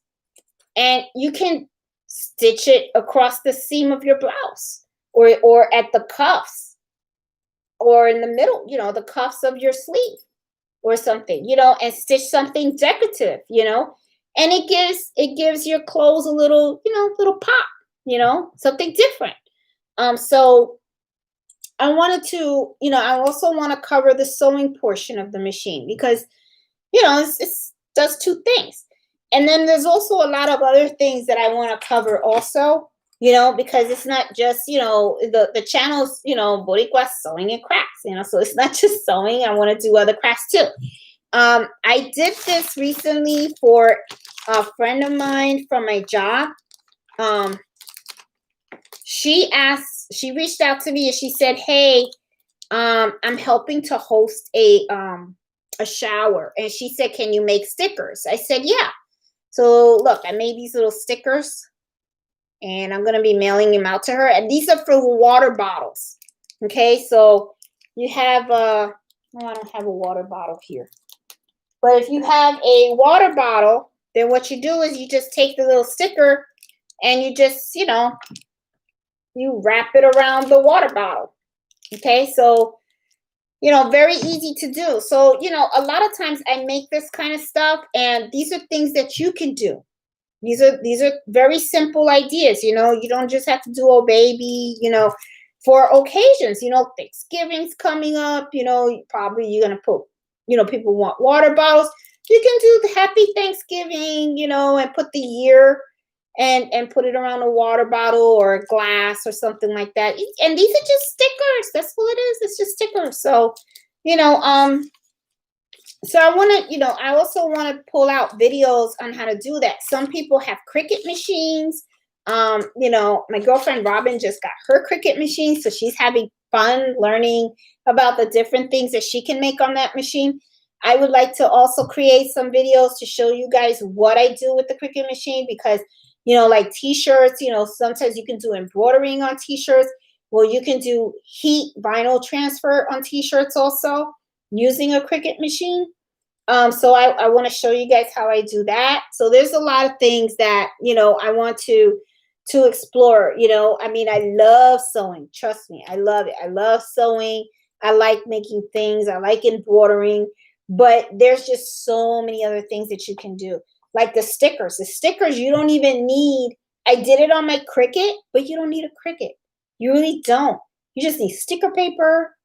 and you can stitch it across the seam of your blouse, or at the cuffs, or in the middle, the cuffs of your sleeve or something, and stitch something decorative, and it gives your clothes a little, little pop, something different. So I wanted to, I also want to cover the sewing portion of the machine because, it does two things. And then there's also a lot of other things that I want to cover also, because it's not just, the channel's, Boricua Sewing and Crafts, so it's not just sewing. I want to do other crafts too. I did this recently for a friend of mine from my job. She reached out to me and she said, hey, I'm helping to host a shower. And she said, can you make stickers? I said, yeah. So look, I made these little stickers and I'm going to be mailing them out to her. And these are for water bottles. Okay, so you have I don't have a water bottle here. But if you have a water bottle, then what you do is you just take the little sticker and you just, you wrap it around the water bottle. Okay, so, very easy to do. So, a lot of times I make this kind of stuff, and these are things that you can do. These are very simple ideas. You know, you don't just have to do, oh baby, you know, for occasions. You know, Thanksgiving's coming up. You know, probably you're gonna put, you know, people want water bottles. You can do the Happy Thanksgiving, you know, and put the year and put it around a water bottle or a glass or something like that. And these are just stickers. That's what it is. It's just stickers. So, you know, so I want to, you know, I also want to pull out videos on how to do that. Some people have Cricut machines. You know, my girlfriend Robin just got her Cricut machine, so she's having fun learning about the different things that she can make on that machine. I would like to also create some videos to show you guys what I do with the Cricut machine because, you know, like t-shirts, you know, sometimes you can do embroidering on t-shirts. Well, you can do heat vinyl transfer on t-shirts also using a Cricut machine. So I want to show you guys how I do that. So there's a lot of things that, you know, I want to explore. You know, I mean, I love sewing. Trust me, I love it. I love sewing. I like making things. I like embroidering. But there's just so many other things that you can do. Like the stickers. The stickers you don't even need. I did it on my Cricut, but you don't need a Cricut. You really don't. You just need sticker paper.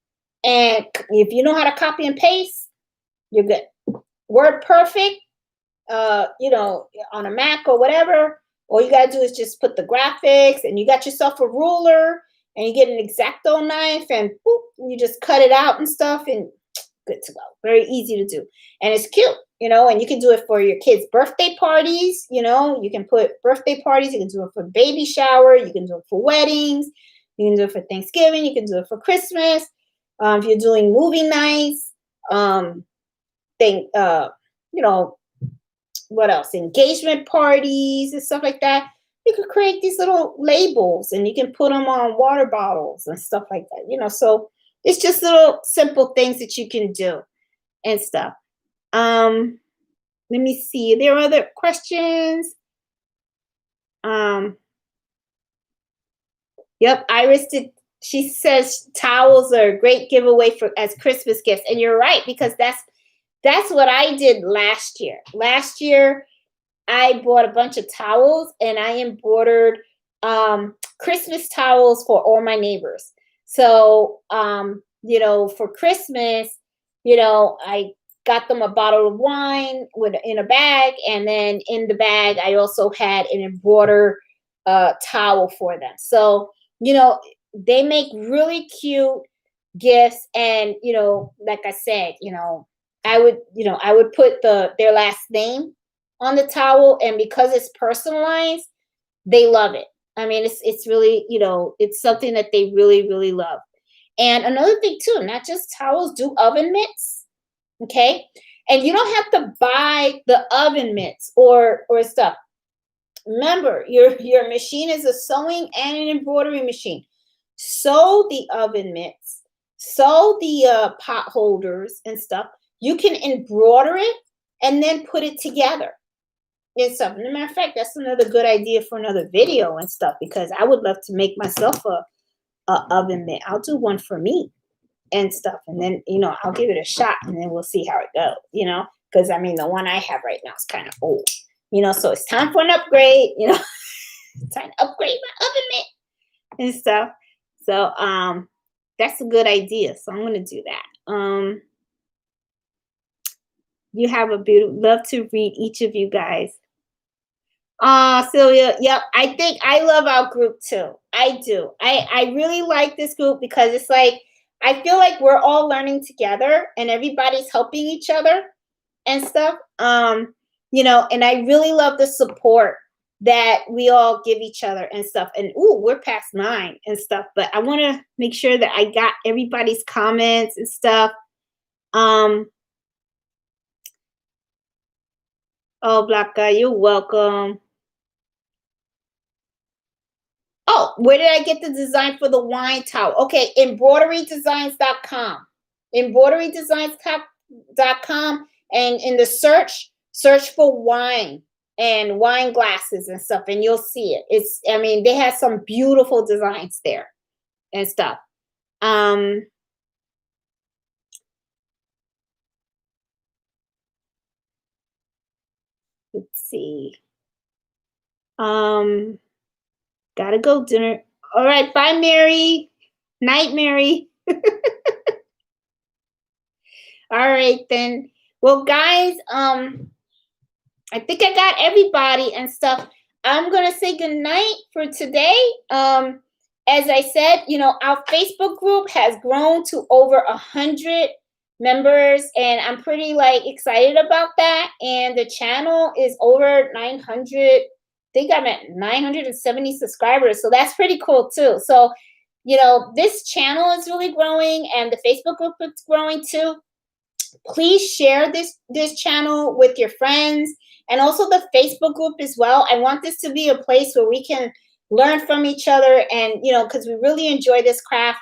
And if you know how to copy and paste, you're good. Word Perfect, you know, on a Mac or whatever, all you gotta do is just put the graphics and you got yourself a ruler and you get an X-Acto knife and boop, you just cut it out and stuff and good to go. Very easy to do. And it's cute, you know, and you can do it for your kids' birthday parties, you know, you can put birthday parties, you can do it for baby shower, you can do it for weddings, you can do it for Thanksgiving, you can do it for Christmas. If you're doing movie nights, thing, you know, what else? Engagement parties and stuff like that. You could create these little labels and you can put them on water bottles and stuff like that, you know. So it's just little simple things that you can do and stuff. Let me see. Are there other questions? Um, yep, Iris did. She says towels are a great giveaway for as Christmas gifts, and you're right because that's what I did last year. Last year, I bought a bunch of towels and I embroidered Christmas towels for all my neighbors. So, you know, for Christmas, you know, I got them a bottle of wine with in a bag, and then in the bag, I also had an embroidered towel for them. So, you know, they make really cute gifts, and you know, like I said, you know, I would put their last name on the towel, and because it's personalized, they love it. I mean, it's really, you know, it's something that they really really love. And another thing too, not just towels, do oven mitts, okay? And you don't have to buy the oven mitts or stuff. Remember, your machine is a sewing and an embroidery machine. Sew the oven mitts, sew the pot holders and stuff. You can embroider it and then put it together and stuff. And as a matter of fact, that's another good idea for another video and stuff because I would love to make myself a oven mitt. I'll do one for me and stuff, and then you know I'll give it a shot, and then we'll see how it goes. You know, because I mean the one I have right now is kind of old. You know, so it's time for an upgrade. You know, time to upgrade my oven mitt and stuff. So that's a good idea. So I'm gonna do that. You have a beautiful love to read each of you guys. Sylvia, yep. I think I love our group too. I do. I really like this group because it's like I feel like we're all learning together and everybody's helping each other and stuff. You know, and I really love the support that we all give each other and stuff. And ooh, we're past 9 and stuff, but I want to make sure that I got everybody's comments and stuff. Oh, Black Guy, you're welcome. Oh, where did I get the design for the wine towel? Okay, embroiderydesigns.com. Embroiderydesigns.com, and in the search for wine and wine glasses and stuff, and you'll see it. It's, I mean, they have some beautiful designs there and stuff. Let's see. Um, gotta go dinner. All right, bye, Mary. Night, Mary. All right then. Well, guys, I think I got everybody and stuff. I'm gonna say good night for today. As I said, our Facebook group has grown to over 100 members, and I'm pretty like excited about that. And the channel is over 900. I think I'm at 970 subscribers, so that's pretty cool too. So, this channel is really growing, and the Facebook group is growing too. Please share this channel with your friends, and also the Facebook group as well. I want this to be a place where we can learn from each other, and because we really enjoy this craft,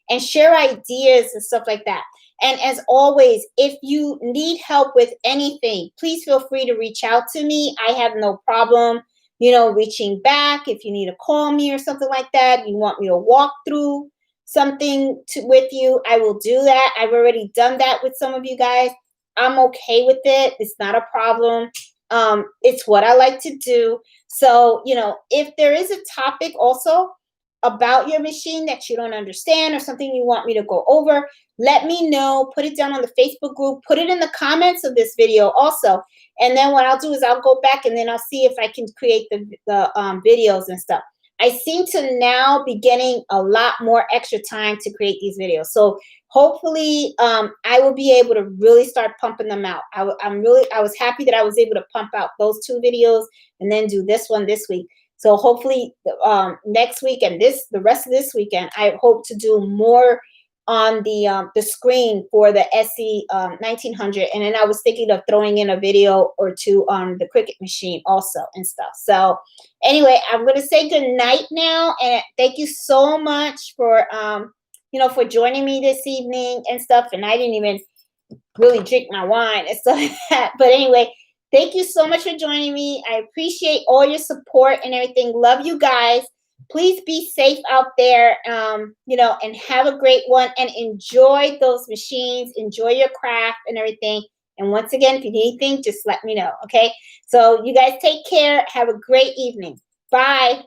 and share ideas and stuff like that. And as always, if you need help with anything, please feel free to reach out to me. I have no problem reaching back. If you need to call me or something like that, you want me to walk through something with you, I will do that. I've already done that with some of you guys. I'm okay with it. It's not a problem. It's what I like to do. So, if there is a topic also about your machine that you don't understand, or something you want me to go over, let me know. Put it down on the Facebook group. Put it in the comments of this video also. And then what I'll do is I'll go back, and then I'll see if I can create the videos and stuff. I seem to now be getting a lot more extra time to create these videos. So hopefully I will be able to really start pumping them out. I was happy that I was able to pump out those 2 videos and then do this one this week. So hopefully next week and the rest of this weekend, I hope to do more on the screen for the SE 1900. And then I was thinking of throwing in a video or 2 on the Cricut machine also and stuff. So anyway, I'm going to say good night now, and thank you so much for for joining me this evening and stuff. And I didn't even really drink my wine and stuff like that. But anyway, thank you so much for joining me. I appreciate all your support and everything. Love you guys. Please be safe out there, and have a great one, and enjoy those machines. Enjoy your craft and everything. And once again, if you need anything, just let me know. Okay. So you guys take care. Have a great evening. Bye.